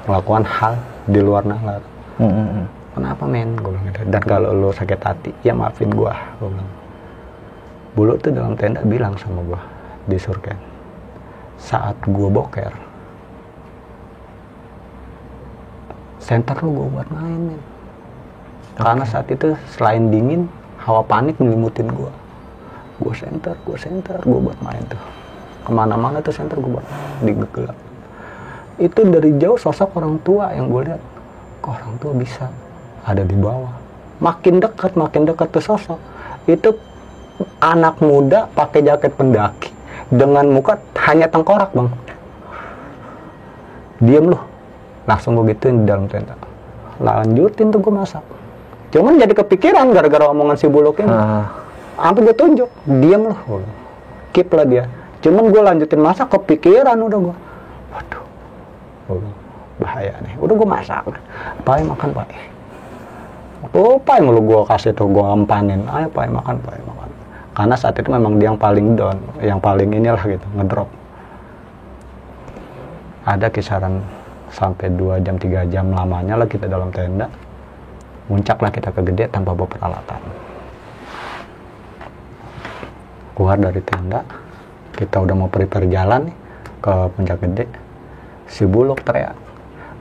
ngelakukan hal di luar nalar. Kenapa men, gue bilang gitu. Dan kalau lu sakit hati, ya maafin gue bilang. Buluk tuh dalam tenda bilang sama gue di Surken, saat gue boker, senter lu gue buat main men. Karena saat itu selain dingin, hawa panik melimutin gue. Gue senter, gue buat main tuh. Kemana-mana tuh senter gue buat main, di gelap. Itu dari jauh sosok orang tua yang gue lihat. Kok orang tua bisa ada di bawah. Makin dekat tuh sosok. Itu anak muda pakai jaket pendaki dengan muka hanya tengkorak bang. Diem loh. Langsung gue gituin di dalam tenda. Lanjutin tuh gue masak. Cuman jadi kepikiran gara-gara omongan si Buluk ini. Sampai gue tunjuk, diam loh. Keep lah dia. Cuman gue lanjutin masak, kepikiran udah gue. Waduh, bahaya nih. Udah gue masak. Pai makan pai. Oh, pai mulu gue kasih tuh, gue empanin. Ayo pai makan. Karena saat itu memang dia yang paling down, yang paling inilah gitu, ngedrop. Ada kisaran sampai 2 jam, 3 jam lamanya lah kita dalam tenda. Muncaklah kita ke Gede tanpa bawa peralatan. Keluar dari tenda, kita udah mau prepare jalan nih ke Puncak Gede. Si Buluk teriak,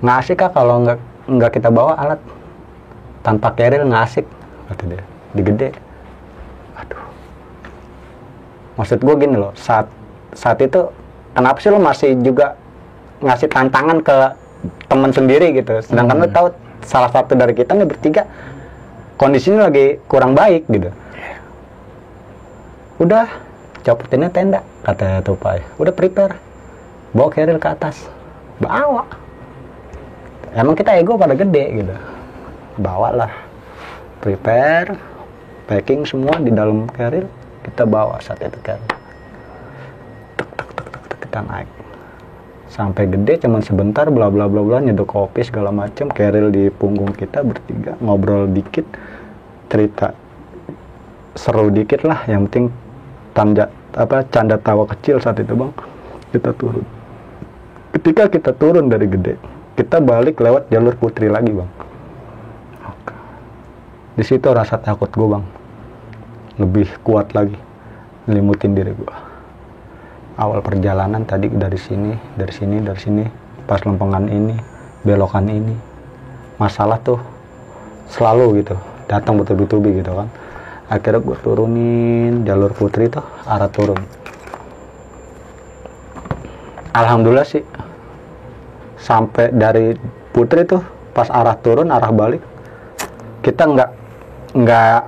nggak asik kah kalau nggak kita bawa alat? Tanpa keril nggak asik, kata dia, di Gede. Aduh. Maksud gue gini loh, saat itu kenapa sih lo masih juga ngasih tantangan ke teman sendiri gitu, sedangkan lo tahu salah satu dari kita nih bertiga kondisinya lagi kurang baik gitu. Udah copotinnya tenda, kata Tupai. Udah prepare, bawa keril ke atas, bawa. Emang kita ego pada gede gitu, bawalah, prepare, packing semua di dalam keril, kita bawa saat itu keril. Kita naik sampai Gede cuman sebentar, bla bla bla bla, nyeduh kopi segala macam, keril di punggung kita bertiga, ngobrol dikit, cerita seru dikit lah, yang penting canda tawa kecil saat itu bang. Kita turun. Ketika kita turun dari Gede, kita balik lewat jalur Putri lagi bang. Di situ rasa takut gue bang lebih kuat lagi, ngelimutin diri gue. Awal perjalanan tadi dari sini, pas lempengan ini, belokan ini, masalah tuh selalu gitu, datang bertubi-tubi gitu kan. Akhirnya gue turunin jalur Putri tuh, arah turun. Alhamdulillah sih, sampai dari Putri tuh, pas arah turun, arah balik, kita nggak,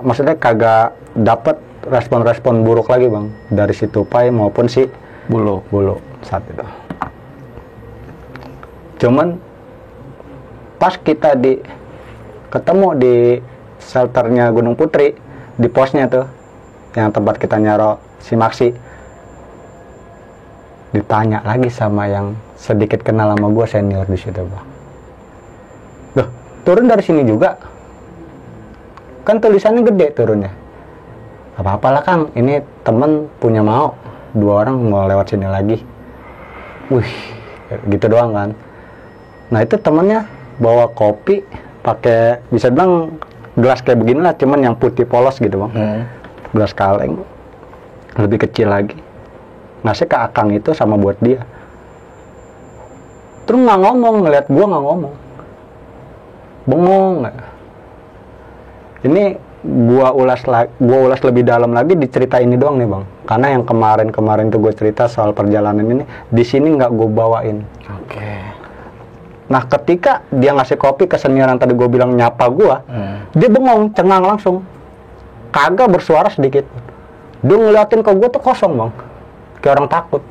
maksudnya kagak dapet respon-respon buruk lagi bang, dari si Tupai maupun si Buluk saat itu. Cuman pas kita ketemu di shelternya Gunung Putri, di posnya tuh, yang tempat kita nyaro si Maksi, ditanya lagi sama yang sedikit kenal sama gue, senior di situ bang. Loh, turun dari sini juga? Kan tulisannya Gede turunnya. Apa-apalah Kang, ini temen punya mau, 2 orang mau lewat sini lagi. Wih, gitu doang kan. Nah itu temennya bawa kopi, pakai bisa bilang gelas kayak begini lah, cuman yang putih polos gitu bang. Gelas kaleng, lebih kecil lagi. Ngasih ke Akang itu sama buat dia. Terus nggak ngomong, ngeliat gua nggak ngomong, bengong. Ini gua ulas lebih dalam lagi di cerita ini doang nih bang, karena yang kemarin tuh gue cerita soal perjalanan ini di sini nggak gue bawain. Oke. Nah ketika dia ngasih kopi ke senior yang tadi gue bilang nyapa gue, dia bengong, cengang langsung, kagak bersuara sedikit. Dia ngeliatin ke gue tuh kosong bang, kayak orang takut.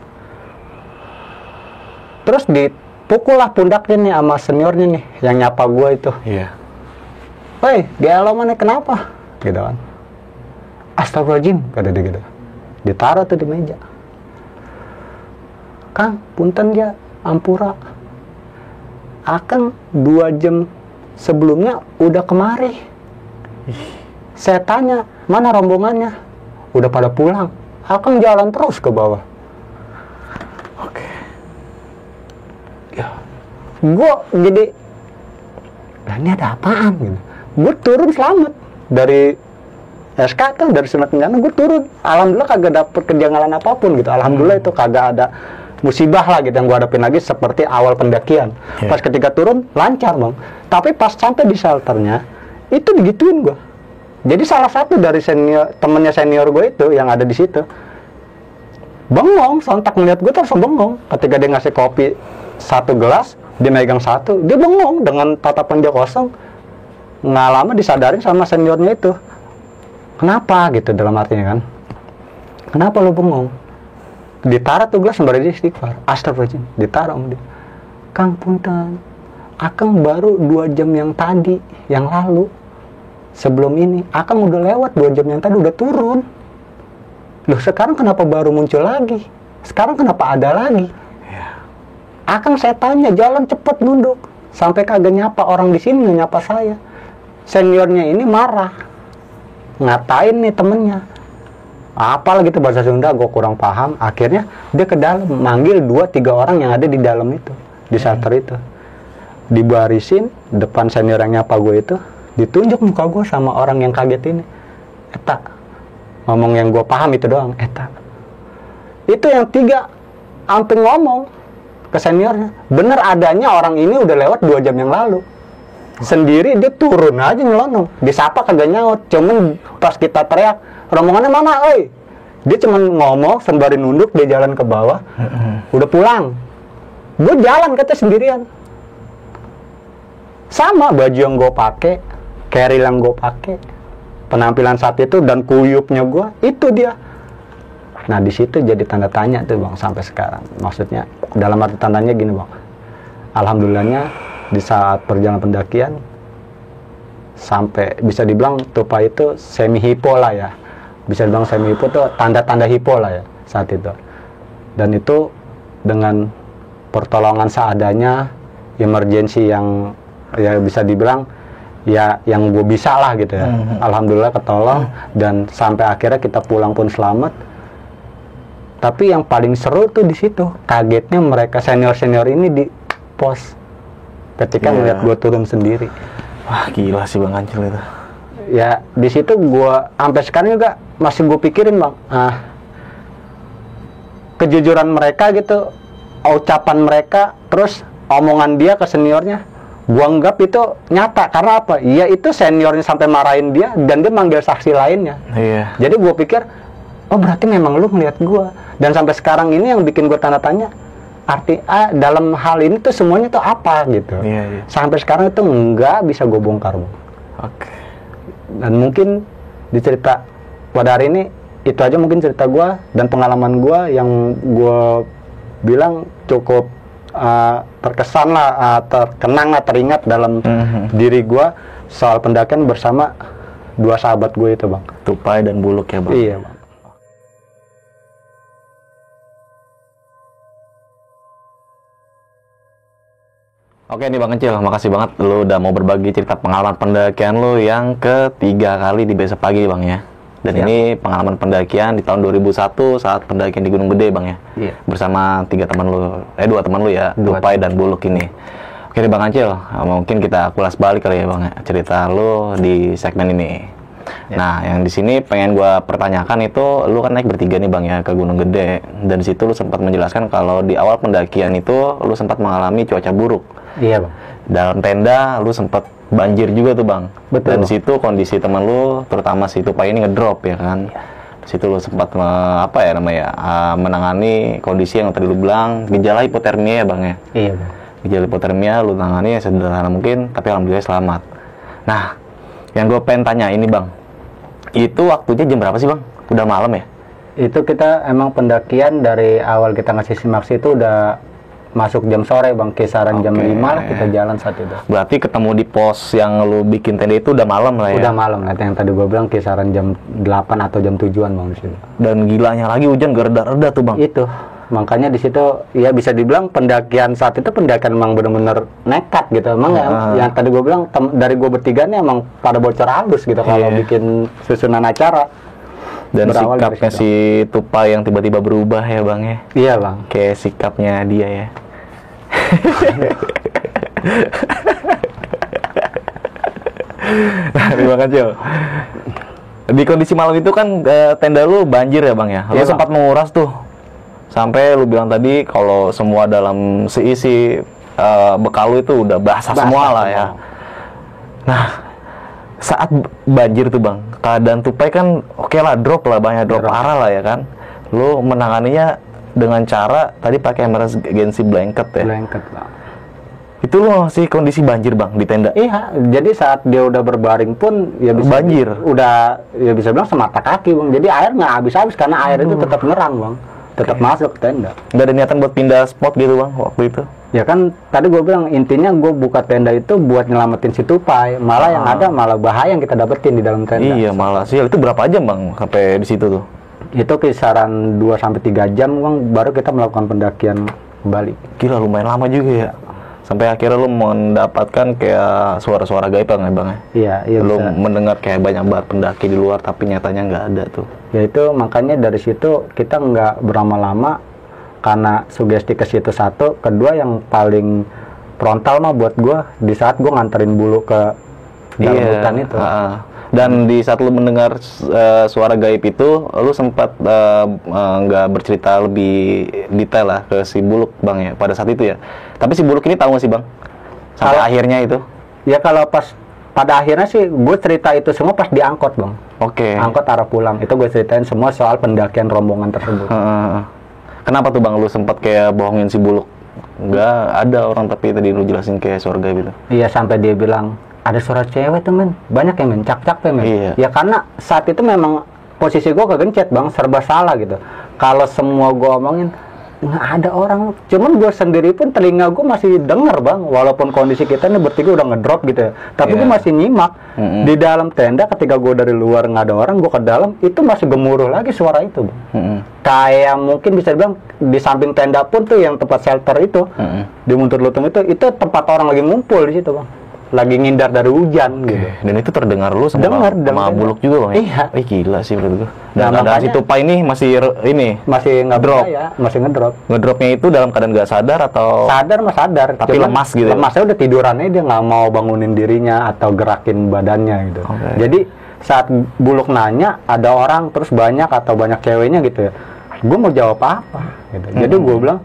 Terus dipukul lah pundaknya nih sama seniornya nih yang nyapa gue itu. Iya. Woi, gelo mana kenapa? Gitu kan. Astagfirullahaladzim, kata dia gitu. Ditaruh tuh di meja. Kang, punten ya, ampura. Akang 2 jam sebelumnya udah kemari. Saya tanya, mana rombongannya? Udah pada pulang. Akang jalan terus ke bawah. Oke. Ya, gue jadi, lah ini ada apaan gitu. Gue turun selamat dari SK tuh, dari sunat kencana gue turun. Alhamdulillah kagak dapet kejanggalan apapun gitu. Alhamdulillah itu kagak ada musibah lah gitu yang gue hadapin lagi seperti awal pendakian. Pas ketika turun lancar bang. Tapi pas sampai di shelternya itu digituin gue. Jadi salah satu dari temennya senior gue itu yang ada di situ bengong, sontak ngeliat gue terus bengong. Ketika dia ngasih kopi 1 gelas, dia megang 1, dia bengong dengan tatapan dia kosong. Nggak lama disadarin sama seniornya itu. Kenapa gitu dalam artinya kan? Kenapa lo bengong? Ditaruh tuh gelas sembari dia istighfar. Astagfirullahaladzim, ditaruh sama dia. Kang punten, Akang baru 2 jam yang tadi, yang lalu. Sebelum ini, Akang udah lewat 2 jam yang tadi, udah turun. Loh sekarang kenapa baru muncul lagi? Sekarang kenapa ada lagi? Akang saya tanya, jalan cepet nunduk. Sampai kagak nyapa orang di sini, nggak nyapa saya. Seniornya ini marah. Ngatain nih temennya. Apalah gitu bahasa Sunda, gue kurang paham. Akhirnya dia ke dalam, manggil 2-3 orang yang ada di dalam itu, di shelter itu. Dibarisin, depan senior yang nyapa gue itu, ditunjuk muka gue sama orang yang kaget ini. Eta, ngomong yang gue paham itu doang, eta. Itu yang 3 sampai ngomong ke seniornya, bener adanya orang ini udah lewat 2 jam yang lalu. Sendiri dia turun aja nyelonong, disapa kagak nyaut. Cuman pas kita teriak, rombongannya mana, oi? Dia cuman ngomong sembari nunduk, dia jalan ke bawah, udah pulang. Gue jalan kata sendirian. Sama baju yang gue pakai, carry yang gue pakai, penampilan saat itu dan kuyupnya gue, itu dia. Nah di situ jadi tanda tanya tuh bang sampai sekarang. Maksudnya dalam arti tandanya gini bang. Alhamdulillahnya di saat perjalanan pendakian sampai bisa dibilang Tupa itu semi hipo lah ya. Bisa dibilang semi hipo tuh tanda-tanda hipo lah ya saat itu. Dan itu dengan pertolongan seadanya, emergency yang ya bisa dibilang ya yang gue bisa lah gitu ya. Alhamdulillah ketolong dan sampai akhirnya kita pulang pun selamat. Tapi yang paling seru tuh di situ, kagetnya mereka senior-senior ini di pos ketika melihat gue turun sendiri. Wah gila sih Bang Ancil itu. Ya di situ gue sampai sekarang juga masih gue pikirin bang, kejujuran mereka gitu, ucapan mereka, terus omongan dia ke seniornya, gue anggap itu nyata. Karena apa? Ya itu seniornya sampai marahin dia dan dia manggil saksi lainnya. Iya. Jadi gue pikir, oh berarti memang lu ngeliat gue. Dan sampai sekarang ini yang bikin gue tanda tanya, arti dalam hal ini tuh semuanya tuh apa gitu. Iya. Sampai sekarang itu nggak bisa gue bongkar. Oke. Dan mungkin di cerita pada hari ini itu aja mungkin cerita gue dan pengalaman gue yang gue bilang cukup terkesan lah, terkenang lah, teringat dalam diri gue soal pendakian bersama 2 sahabat gue itu bang. Tupai dan Buluk ya bang. Iya bang. Oke nih Bang Kecil, makasih banget lu udah mau berbagi cerita pengalaman pendakian lu yang ketiga kali di Besok Pagi Bang ya. Dan ini pengalaman pendakian di tahun 2001 saat pendakian di Gunung Gede Bang ya. Iya. Bersama 2 teman lu ya, Tupai dan Buluk ini. Oke nih Bang Kecil, mungkin kita kulas balik kali ya Bang ya, cerita lu di segmen ini. Nah, yang di sini pengen gua pertanyakan itu, lu kan naik bertiga nih Bang ya ke Gunung Gede. Dan di situ lu sempat menjelaskan kalau di awal pendakian itu lu sempat mengalami cuaca buruk. Iya bang. Dalam tenda lu sempat banjir juga tuh Bang. Betul. Dan di situ kondisi teman lu, terutama si Tupai ini ngedrop ya kan. Di situ lu sempat menangani kondisi yang tadi lu bilang gejala hipotermia ya Bang ya. Iya bang. Gejala hipotermia lu tangani sederhana mungkin, tapi alhamdulillah selamat. Nah, yang gue pengen tanya ini Bang, itu waktunya jam berapa sih Bang? Udah malam ya? Itu kita emang pendakian dari awal kita ngasih simaksi itu udah masuk jam sore bang, kisaran jam 5 kita jalan saat itu. Berarti ketemu di pos yang lu bikin tenda itu udah malam lah ya? Udah malam, nah, yang tadi gue bilang kisaran jam 8 atau jam 7-an bang di situ. Dan gilanya lagi hujan gak reda-reda tuh Bang? Itu, makanya di situ ya bisa dibilang pendakian saat itu pendakian emang benar-benar nekat gitu. Emang yang tadi gue bilang dari gue bertiga nih emang pada bocor halus gitu kalau bikin susunan acara. Dan sikapnya si Tupai yang tiba-tiba berubah ya Bang ya. Iya Bang. Kayak sikapnya dia ya. Nah, terima kasih. Di kondisi malam itu kan tenda lu banjir ya Bang ya. Lu sempat menguras tuh. Sampai lu bilang tadi kalau semua dalam seisi bekal lu itu udah basah semua lah ya. Nah, saat banjir tuh Bang, keadaan Tupai kan oke lah, drop lah, banyak drop parah lah ya kan. Lu menanganinya dengan cara tadi pakai emergency blanket ya. Blanket Bang. Itu lu masih kondisi banjir Bang di tenda? Iya, jadi saat dia udah berbaring pun ya bisa banjir. Udah ya bisa bilang semata kaki Bang. Jadi air nggak habis-habis karena air itu tetap ngerang Bang. Tetap masuk ke tenda. Nggak ada niatan buat pindah spot gitu Bang waktu itu? Ya kan tadi gue bilang intinya gue buka tenda itu buat nyelamatin si Tupai. Malah yang ada malah bahaya yang kita dapetin di dalam tenda. Iya malah sih. Itu berapa jam Bang sampai di situ tuh? Itu kisaran 2-3 jam Bang baru kita melakukan pendakian kembali. Gila lumayan lama juga ya. Sampai akhirnya lu mendapatkan kayak suara-suara gaib Bang ya Bang ya? Iya lu bisa. mendengar kayak banyak banget pendaki di luar tapi nyatanya nggak ada tuh. Ya itu makanya dari situ kita nggak berlama-lama karena sugesti ke situ satu, kedua yang paling frontal mah buat gue di saat gue nganterin bulu ke dalam hutan itu. Dan di saat lu mendengar suara gaib itu, lu sempat nggak bercerita lebih detail lah ke si Buluk Bang ya pada saat itu ya. Tapi si Buluk ini tahu nggak sih Bang? Sampai akhirnya itu? Ya kalau pas pada akhirnya sih gue cerita itu semua pas diangkut Bang. Oke. Angkot arah pulang itu gue ceritain semua soal pendakian rombongan tersebut. Kenapa tuh Bang lu sempat kayak bohongin si Buluk? Nggak ada orang tapi tadi lu jelasin kayak suara gaib gitu. Iya sampai dia bilang ada suara cewek tuh men, banyak ya men, cak-cak tuh men. Iya. Ya karena saat itu memang posisi gue kegencet Bang, serba salah gitu. Kalau semua gue omongin nggak ada orang, cuman gue sendiri pun telinga gue masih denger Bang, walaupun kondisi kita nih bertiga udah ngedrop gitu ya. Tapi gue masih nyimak di dalam tenda ketika gue dari luar nggak ada orang, gue ke dalam itu masih gemuruh lagi suara itu Bang. Kayak mungkin bisa dibilang di samping tenda pun tuh yang tempat shelter itu di Buntut Lutung itu tempat orang lagi ngumpul di situ Bang. Lagi ngindar dari hujan gitu. Dan itu terdengar lu sama Buluk juga Bang ya? Iya. Gila sih menurut gua. Dan ada si Tupai ini masih nggak drop ya, masih ngedrop. Ngedropnya itu dalam keadaan nggak sadar atau? Sadar. Tapi cuman lemas gitu. Lemasnya udah tidurannya dia nggak mau bangunin dirinya atau gerakin badannya gitu. Jadi saat Buluk nanya ada orang terus banyak atau banyak ceweknya gitu ya. Gue mau jawab apa gitu. Jadi gue bilang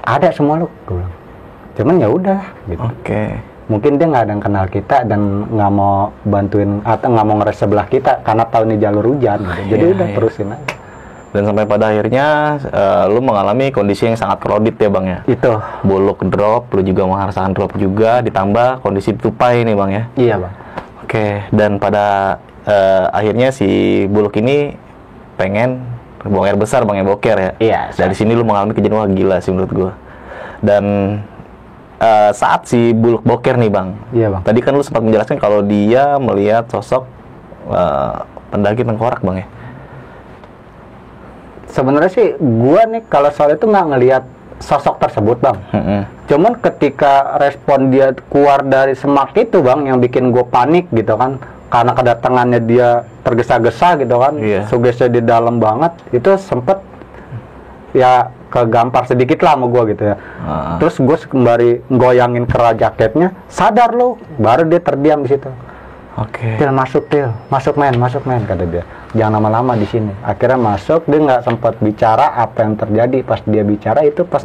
ada semua lu, gue bilang. Cuman ya udah gitu. Mungkin dia nggak ada yang kenal kita dan nggak mau bantuin atau nggak mau ngeres sebelah kita karena tahu ini jalur hujan gitu. Jadi udah terusin aja. Dan sampai pada akhirnya lu mengalami kondisi yang sangat kredit ya Bang ya? Itu Buluk drop, lu juga merasakan drop juga, ditambah kondisi Tupai nih Bang ya? Iya Bang. Dan pada akhirnya si Buluk ini pengen buang air besar Bang ya, boker ya? Iya. Dari sini lu mengalami kejadian wah gila sih menurut gua. Dan saat si Buluk boker nih Bang, iya Bang. Tadi kan lu sempat menjelaskan kalau dia melihat sosok pendaki tengkorak Bang ya. Sebenarnya sih gua nih kalau soal itu nggak ngelihat sosok tersebut Bang. Cuman ketika respon dia keluar dari semak itu Bang yang bikin gua panik gitu kan, karena kedatangannya dia tergesa-gesa gitu kan, sugestinya di dalam banget, itu sempet ya kegampar sedikit lah sama gue gitu ya. Terus gue kembali goyangin kera jaketnya, sadar lo, baru dia terdiam di situ. Til masuk men kata dia. Jangan lama-lama di sini. Akhirnya masuk, dia nggak sempat bicara apa yang terjadi. Pas dia bicara itu pas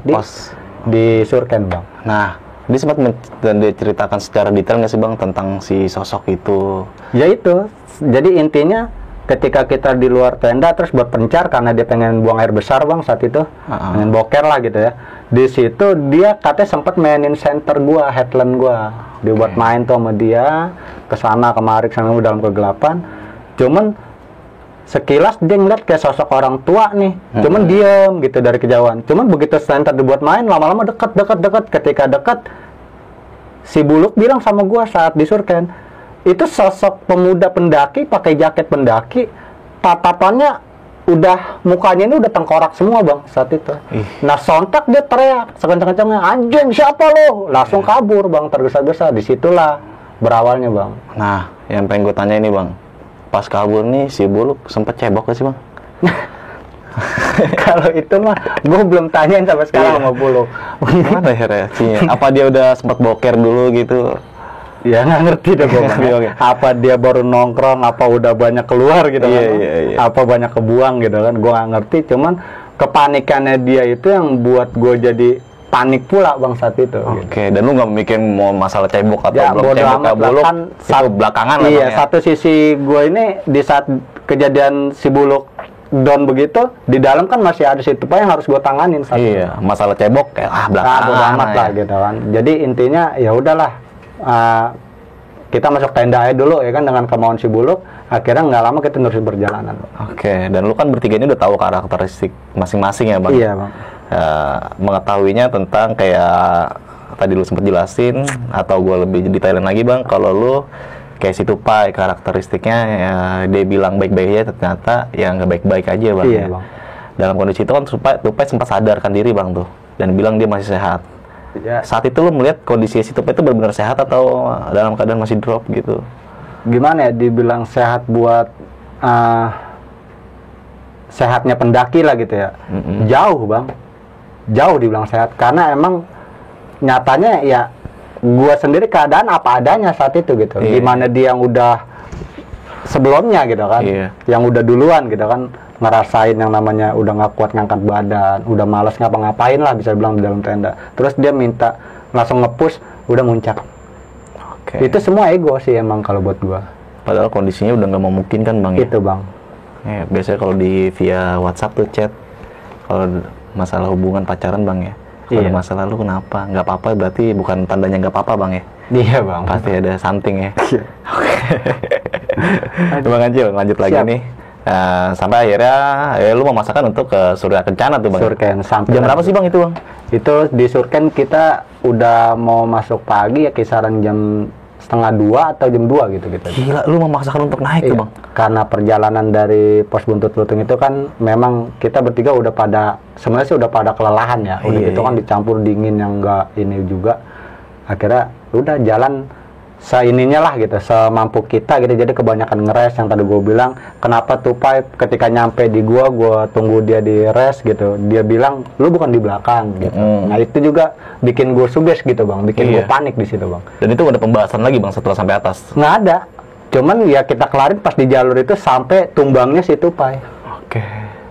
di Surken Bang. Nah, dia sempat diceritakan secara detail nggak sih Bang tentang si sosok itu? Ya itu, jadi intinya ketika kita di luar tenda terus buat pencar karena dia pengen buang air besar Bang saat itu, pengen boker lah gitu ya. Di situ dia katanya sempat mainin center gua, headland gua. Dia buat main tuh sama dia, kesana kemari kesana dalam kegelapan. Cuman sekilas dia ngeliat kayak sosok orang tua nih, cuman diem gitu dari kejauhan. Cuman begitu center dibuat main, lama-lama deket. Ketika deket, si Buluk bilang sama gua saat di Surken, itu sosok pemuda pendaki pakai jaket pendaki, tatapannya udah mukanya ini udah tengkorak semua bang saat itu. Nah sontak dia teriak sekencang-kencangnya, anjing siapa lo? Langsung kabur bang, tergesa-gesa. Disitulah berawalnya bang. Nah, yang pengen gue tanya ini bang, pas kabur nih si Buluk sempet cebok gak sih bang? Kalau itu mah gue belum tanyain sampai sekarang sama Buluk. Gimana ya reaksinya? Apa dia udah sempet boker dulu gitu? Ya nggak ngerti deh gue. Apa dia baru nongkrong, apa udah banyak keluar gitu kan? Apa banyak kebuang gitu kan? Gue nggak ngerti. Cuman kepanikannya dia itu yang buat gue jadi panik pula bang saat itu. Oke. Dan lu nggak mikir mau masalah cebok atau ya, belum cebok ke Buluk? Kan, itu belakangan lah. Iya. Ya? Satu sisi gue ini di saat kejadian si Buluk down begitu, di dalam kan masih ada si Tupai yang harus gue tanganin saat itu. Masalah cebok kayak belakangan. Bodo amat lah gitu kan. Jadi intinya ya udahlah. Kita masuk tenda aja dulu ya kan dengan kemauan si Buluk. Akhirnya nggak lama kita nerusin perjalanan. Oke, dan lu kan bertiga ini udah tahu karakteristik masing-masing ya bang? Iya bang. Mengetahuinya tentang kayak tadi lu sempat jelasin atau gue lebih detailin lagi bang, kalau lu kayak si Tupai karakteristiknya ya, dia bilang baik-baik aja ternyata yang nggak baik-baik aja bang. Iya ya. bang. Dalam kondisi itu kan Tupai sempat sadarkan diri bang tuh dan bilang dia masih sehat. Ya. Saat itu lo melihat kondisi si Tupai itu benar-benar sehat atau dalam keadaan masih drop gitu? Gimana ya, dibilang sehat buat sehatnya pendaki lah gitu ya. Jauh bang, jauh dibilang sehat karena emang nyatanya ya gua sendiri keadaan apa adanya saat itu gitu. Gimana dia yang udah sebelumnya gitu kan, yang udah duluan gitu kan, ngerasain yang namanya udah nggak kuat ngangkat badan, udah malas ngapa-ngapain lah bisa bilang di dalam tenda. Terus dia minta langsung nge-push, udah muncak. Itu semua ego sih emang kalau buat gua. Padahal kondisinya udah nggak memungkinkan bang. Itu bang. Biasanya kalau di via WhatsApp tuh chat, kalau masalah hubungan pacaran bang ya. Kalau masalah lu kenapa? Nggak apa-apa berarti bukan tandanya nggak apa-apa bang ya? Iya bang. Pasti ada something ya. Bang Anjil, lanjut lagi nih. Sampai akhirnya lu memasakkan untuk ke Surya Kencana tuh bang. Surken sampai jam berapa sih bang itu bang? Itu di Surken kita udah mau masuk pagi ya, kisaran jam 1:30 atau jam 2 gitu. Gila, lu memaksakan untuk naik tuh bang? Karena perjalanan dari pos Buntut Lutung itu kan memang kita bertiga udah pada sebenarnya sih udah pada kelelahan ya. Udah gitu kan dicampur dingin yang enggak ini juga. Akhirnya udah jalan seininya lah gitu, semampu kita gitu. Jadi kebanyakan ngeres yang tadi gue bilang, kenapa Tupai ketika nyampe di gua tunggu dia di rest gitu, dia bilang lu bukan di belakang gitu. Nah itu juga bikin gue suges gitu bang, bikin gue panik di situ bang. Dan itu ada pembahasan lagi bang setelah sampai atas? Nggak ada, cuman ya kita kelarin pas di jalur itu sampai tumbangnya si Tupai.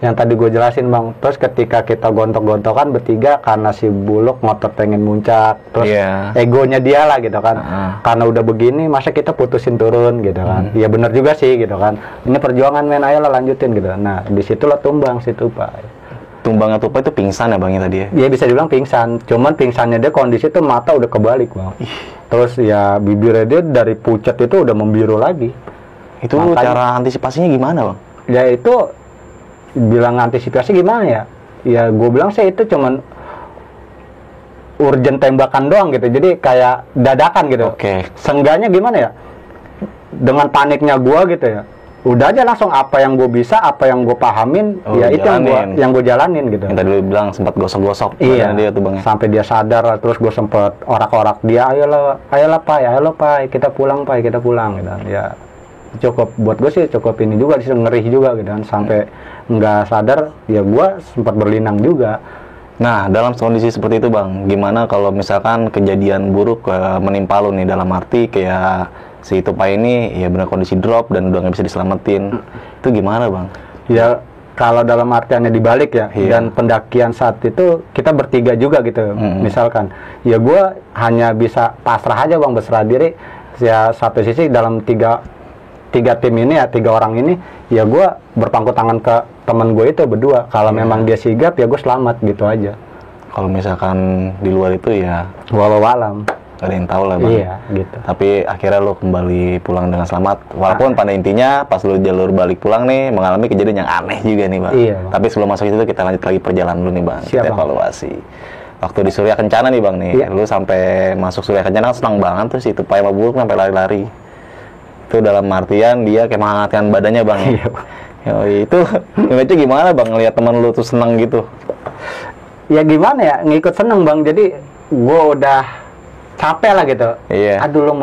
Yang tadi gue jelasin bang. Terus ketika kita gontok-gontokan bertiga karena si Buluk ngotot pengen muncak, terus egonya dia lah gitu kan. Karena udah begini masa kita putusin turun gitu kan. Ya bener juga sih gitu kan. Ini perjuangan men, ayolah lanjutin gitu. Nah disitulah tumbang si Tupai. Tumbangnya Tupai itu pingsan ya bang ya tadi ya? Iya bisa dibilang pingsan. Cuman pingsannya dia kondisi tuh mata udah kebalik bang. Terus ya bibirnya dia dari pucat itu udah membiru lagi. Itu cara antisipasinya gimana bang? Ya itu bilang antisipasi gimana ya? Ya gue bilang sih itu cuman urgent tembakan doang gitu. Jadi kayak dadakan gitu. Seenggaknya gimana ya? Dengan paniknya gue gitu ya. Udah aja langsung apa yang gue bisa, apa yang gue pahamin, ya itu yang gue jalanin gitu. Yang tadi lu bilang sempat gosok-gosok. Iya. Dia tuh bang. Sampai dia sadar, terus gue sempet orak-orak dia, ayolah Pai, kita pulang gitu. Ya cukup buat gue sih cukup ini juga sih, ngeri juga gitu kan, sampai nggak sadar ya gue sempat berlinang juga. Nah dalam kondisi seperti itu bang, gimana kalau misalkan kejadian buruk menimpa lu nih, dalam arti kayak si Tupai ini ya benar kondisi drop dan udah nggak bisa diselamatin, itu gimana bang? Ya kalau dalam artiannya dibalik ya, dan pendakian saat itu kita bertiga juga gitu. Misalkan ya gue hanya bisa pasrah aja bang, berserah diri. Ya satu sisi dalam tiga tim ini ya, 3 orang ini ya gue berpangku tangan ke teman gue itu berdua. Kalau memang dia sigap ya gue selamat gitu aja. Kalau misalkan di luar itu ya walau alam, ada yang tahu lah bang. Iya gitu. Tapi akhirnya lo kembali pulang dengan selamat, walaupun pada intinya pas lo jalur balik pulang nih mengalami kejadian yang aneh juga nih bang. Iya, bang. Tapi sebelum masuk itu kita lanjut lagi perjalanan dulu nih bang. Siap, kita evaluasi waktu di Surya Kencana nih bang nih. Lo sampai masuk Surya Kencana senang banget tuh, si Tupai sama Buluk sampai lari-lari. Itu dalam artian dia kayak menghangatkan badannya bang. Yoi, itu image gimana bang ngeliat teman lu tuh seneng gitu? Ya gimana ya, ngikut seneng bang. Jadi gue udah capek lah gitu. Iya. Aduh, lu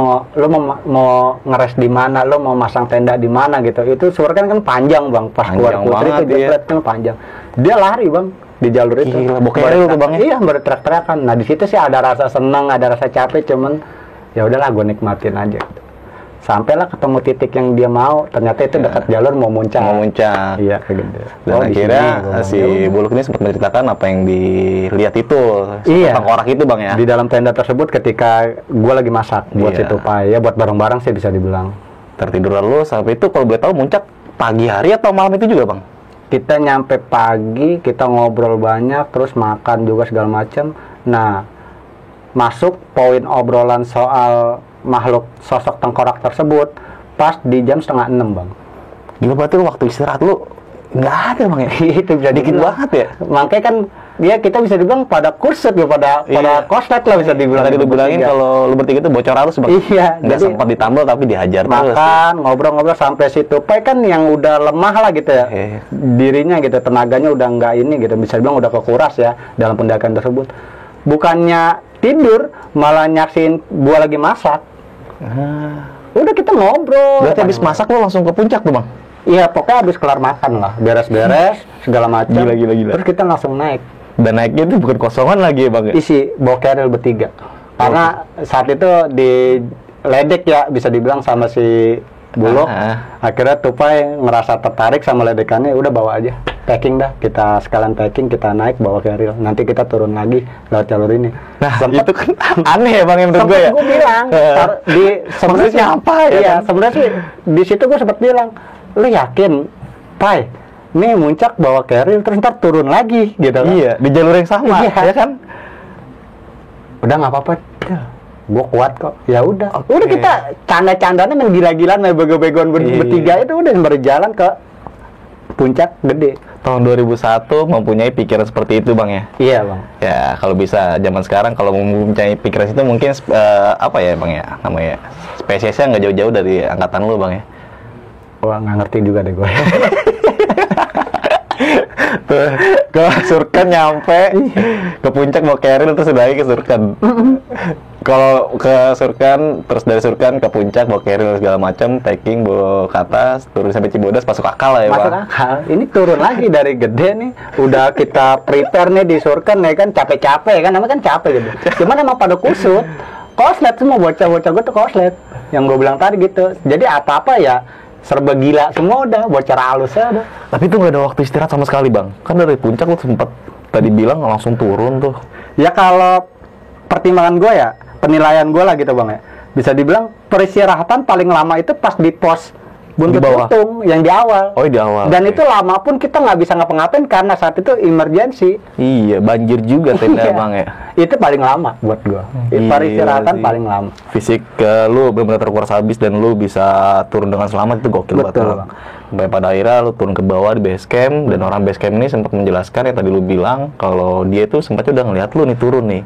mau ngeres di mana, lu mau masang tenda di mana gitu. Itu Surken kan panjang bang, pas keluar Panjang Putri banget, itu jepret kan panjang. Dia lari bang di jalur itu. Gila, bokeril tuh bang ya? Iya, berteriak-teriakan. Nah di situ sih ada rasa seneng, ada rasa capek, cuman ya udahlah gue nikmatin aja gitu. Sampailah ketemu titik yang dia mau, ternyata itu dekat jalur mau muncak. Mau muncak. Iya kayak gitu. Dan Oh, di akhirnya sini, si Buluk ini sempat menceritakan apa yang dilihat itu, Iya. tengkorak itu bang ya. Di dalam tenda tersebut ketika gue lagi masak buat Iya. si tupai, ya buat bareng-bareng sih bisa dibilang. Tertidur lu sampai itu kalau boleh tahu muncak pagi hari atau malam itu juga bang? Kita nyampe pagi, kita ngobrol banyak, terus makan juga segala macam. Nah, masuk poin obrolan soal makhluk sosok tengkorak tersebut pas di jam 5:30 bang. Gila, berarti lu waktu istirahat lu nggak ada bang ya? Itu bisa Dikit dibilang. banget ya? Makanya kan ya kita bisa dibilang pada kurset ya, pada Iya. koslet lah bisa dibilang. Tadi lu bilangin Bertiga. kalau lu bertiga itu bocor halus bang. Iya, Nggak jadi sempat ditambal tapi dihajar terus. makan, ngobrol-ngobrol sampai si tupai kan yang udah lemah lah gitu ya. Iya. Dirinya gitu, tenaganya udah nggak ini gitu, bisa dibilang udah kekuras ya dalam pendakian tersebut. Bukannya tidur, malah nyaksin gua lagi masak. Udah kita ngobrol. Berarti habis masak lu langsung ke puncak tuh bang? Iya, pokoknya habis kelar makan lah, beres-beres segala macam. Gila. Terus kita langsung naik. Dan naiknya itu bukan kosongan lagi ya bang ya? Isi bawa keril bertiga. Karena saat itu di ledek ya bisa dibilang sama si Buluk. Akhirnya tupai ngerasa tertarik sama ledekannya, udah bawa aja. Packing dah, kita sekalian packing, kita naik bawa keril. Nanti kita turun lagi lewat jalur ini. Nah, Sempet- itu kan aneh ya bang yang menurut gue ya? Gue bilang Maksudnya apa ya, Iya, kan? sebenarnya sih di situ gue sempat bilang, lu yakin, Pai, nih muncak bawa keril terus ntar turun lagi gitu kan? Iya, di jalur yang sama, Iya. ya kan? Udah nggak apa-apa, gue kuat kok. Ya udah, Oke. udah kita canda-candanya main gila-gilaan, main bego-begoan Iya. bertiga itu udah berjalan ke puncak gede. Tahun 2001 mempunyai pikiran seperti itu bang ya? Iya bang. Ya kalau bisa zaman sekarang kalau mempunyai pikiran itu mungkin apa ya bang ya namanya, spesiesnya nggak jauh-jauh dari angkatan lu bang ya? Wah nggak ngerti juga deh gue. Tuh, ke Surken nyampe ke puncak mau keril terus udah lagi ke Surken. Kalau ke Surken terus dari Surken ke puncak mau keril segala macam, packing bawa ke atas, turun sampai Cibodas masuk akal lah ya Masuk bang. akal. Ini turun lagi dari gede nih. Udah kita prepare nih di Surken ya kan, capek-capek kan, namanya kan capek gitu. Cuman emang pada kusut. Koslet semua, bocah-bocah gue tuh koslet. Yang gue bilang tadi gitu. Jadi apa-apa ya serba gila semua udah, bocah halusnya udah. Tapi itu nggak ada waktu istirahat sama sekali bang. Kan dari puncak lu sempat tadi bilang langsung turun tuh. Ya kalau pertimbangan gue ya, penilaian gue lah gitu bang ya. Bisa dibilang peristirahatan paling lama itu pas di pos Buntut Di bawah. Lutung yang di awal. Oh di awal. Dan oke. itu lama pun kita nggak bisa ngapa-ngapain karena saat itu emergency. Iya banjir juga tenda Iya. bang ya. Itu paling lama buat gua. Gila Peristirahatan sih. paling lama. Fisik lu benar-benar terkuras habis dan lu bisa turun dengan selamat, itu gokil banget Betul, Bang. Bang. Sampai pada akhirnya lu turun ke bawah di base camp, dan orang base camp ini sempat menjelaskan yang tadi lu bilang kalau dia itu sempat udah ngeliat lu nih turun nih.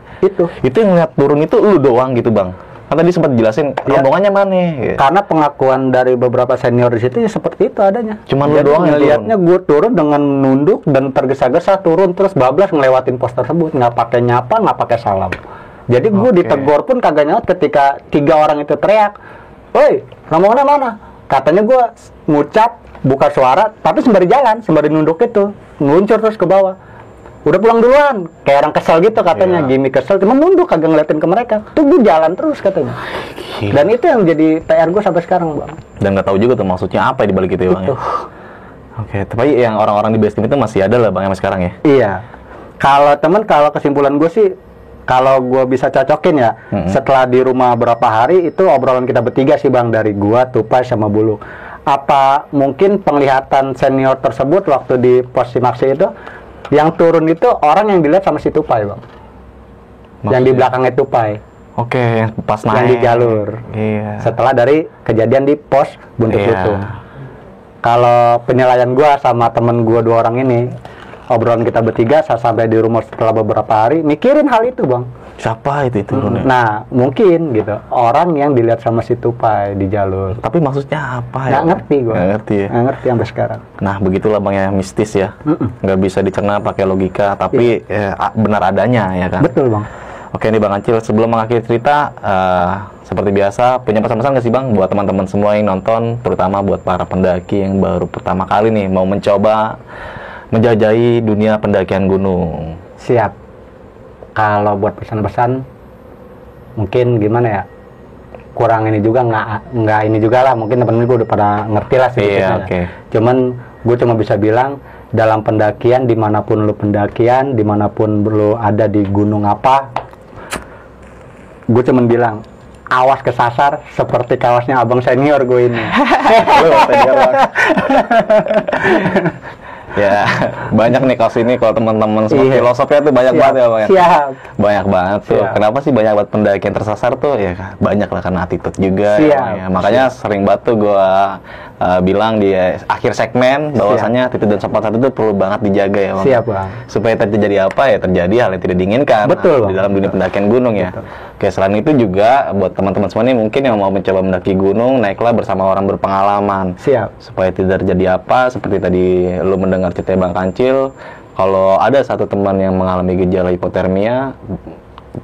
Itu yang ngeliat turun itu lu doang gitu bang. Kan tadi sempat jelasin Iya. rombongannya mana gitu. Karena pengakuan dari beberapa senior di situ ya seperti itu adanya. Cuman lu Jadi doang yang ngelihatnya gue turun dengan nunduk dan tergesa-gesa turun terus bablas ngelewatin pos tersebut, nggak pakai nyapa, nggak pakai salam. Jadi gue Oke. ditegur pun kagak nyaut ketika 3 orang itu teriak, "Woi, rombongannya mana?" Katanya gue ngucap, buka suara, tapi sembari jalan, sembari nunduk itu, ngeluncur terus ke bawah. Udah pulang duluan, kayak orang kesel gitu katanya, Iya. gimmick kesel, cuma nunduk kagak ngeliatin ke mereka. Tuh gue jalan terus katanya. Gila. Dan itu yang jadi PR gue sampai sekarang, Bang. Dan nggak tahu juga tuh maksudnya apa di balik itu ya bang ya. Itu. Oke, tapi yang orang-orang di base camp itu masih ada lah bang sampai sekarang ya. Iya. Kalau kesimpulan gue sih, kalau gue bisa cocokin ya, setelah di rumah berapa hari itu obrolan kita bertiga sih bang, dari gua, Tupai sama Bulu. Apa mungkin penglihatan senior tersebut waktu di pos Simaksi itu, yang turun itu orang yang dilihat sama si Tupai bang, yang di Maksudnya? belakangnya Tupai, Oke, yang pas naik. yang di jalur. Iya. Setelah dari kejadian di pos Buntut Iya. Lutung. Kalau penilaian gua sama temen gua 2 orang ini, obrolan kita bertiga sampai di rumah setelah beberapa hari mikirin hal itu bang. Siapa itu turunnya? Nah, mungkin gitu. Orang yang dilihat sama si Tupai di jalur. Tapi maksudnya apa ya? Nggak ngerti gue. Nggak ngerti ya? Nggak ngerti sampai sekarang. Nah, begitulah Bang ya, mistis ya. Nggak bisa dicerna pakai logika, tapi benar adanya ya kan? Betul Bang. Oke nih Bang Ancil, sebelum mengakhiri cerita, seperti biasa, punya pesan-pesan nggak sih Bang buat teman-teman semua yang nonton, terutama buat para pendaki yang baru pertama kali nih mau mencoba menjajahi dunia pendakian gunung? Siap. Kalau buat pesan-pesan mungkin gimana ya, kurang ini juga, nggak ini juga lah, mungkin temen-temen gue udah pada ngerti lah sedikit. Iya, oke. Cuman gue cuma bisa bilang dalam pendakian, dimanapun lu pendakian, dimanapun lu ada di gunung apa, gue cuma bilang awas kesasar seperti kaosnya abang senior gue ini. Lu senior Bang. Ya, banyak nih kaos ini kalau teman-teman semua filosofinya tuh banyak banget ya Bang ya. Siap. Banyak banget tuh. Siap. Kenapa sih banyak banget pendaki yang tersasar tuh? Ya banyak lah karena attitude juga. Siap. Ya, Bang, ya. Makanya sering banget tuh gue bilang di akhir segmen bahwasannya attitude dan sopan santun itu perlu banget dijaga ya Bang. Siap Bang. Supaya terjadi apa ya, terjadi hal yang tidak diinginkan. Betul, di dalam dunia pendakian gunung ya. Betul. Oke, selain itu juga buat teman-teman semua nih mungkin yang mau mencoba mendaki gunung, naiklah bersama orang berpengalaman. Siap. Supaya tidak terjadi apa, seperti tadi lu mendengar cerita Bang Kancil, kalau ada satu teman yang mengalami gejala hipotermia,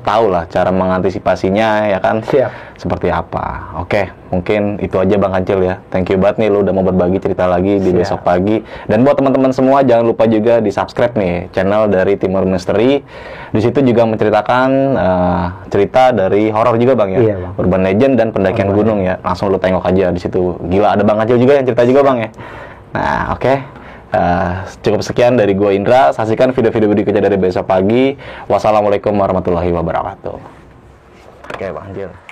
tahulah cara mengantisipasinya ya kan. Siap. Seperti apa. Oke, mungkin itu aja Bang Kancil ya. Thank you banget nih lu udah mau berbagi cerita lagi di Besok Pagi. Dan buat teman-teman semua jangan lupa juga di subscribe nih channel dari Timur Mystery. Di situ juga menceritakan cerita dari horor juga Bang ya. Iya, Bang. Urban legend dan pendakian gunung ya. Langsung lu tengok aja di situ. Gila, ada Bang Kancil juga yang cerita juga Bang ya. Nah, oke. Cukup sekian dari gua Indra. Saksikan video-video berikutnya dari Besok Pagi. Wassalamualaikum warahmatullahi wabarakatuh. Oke Bang Kancil.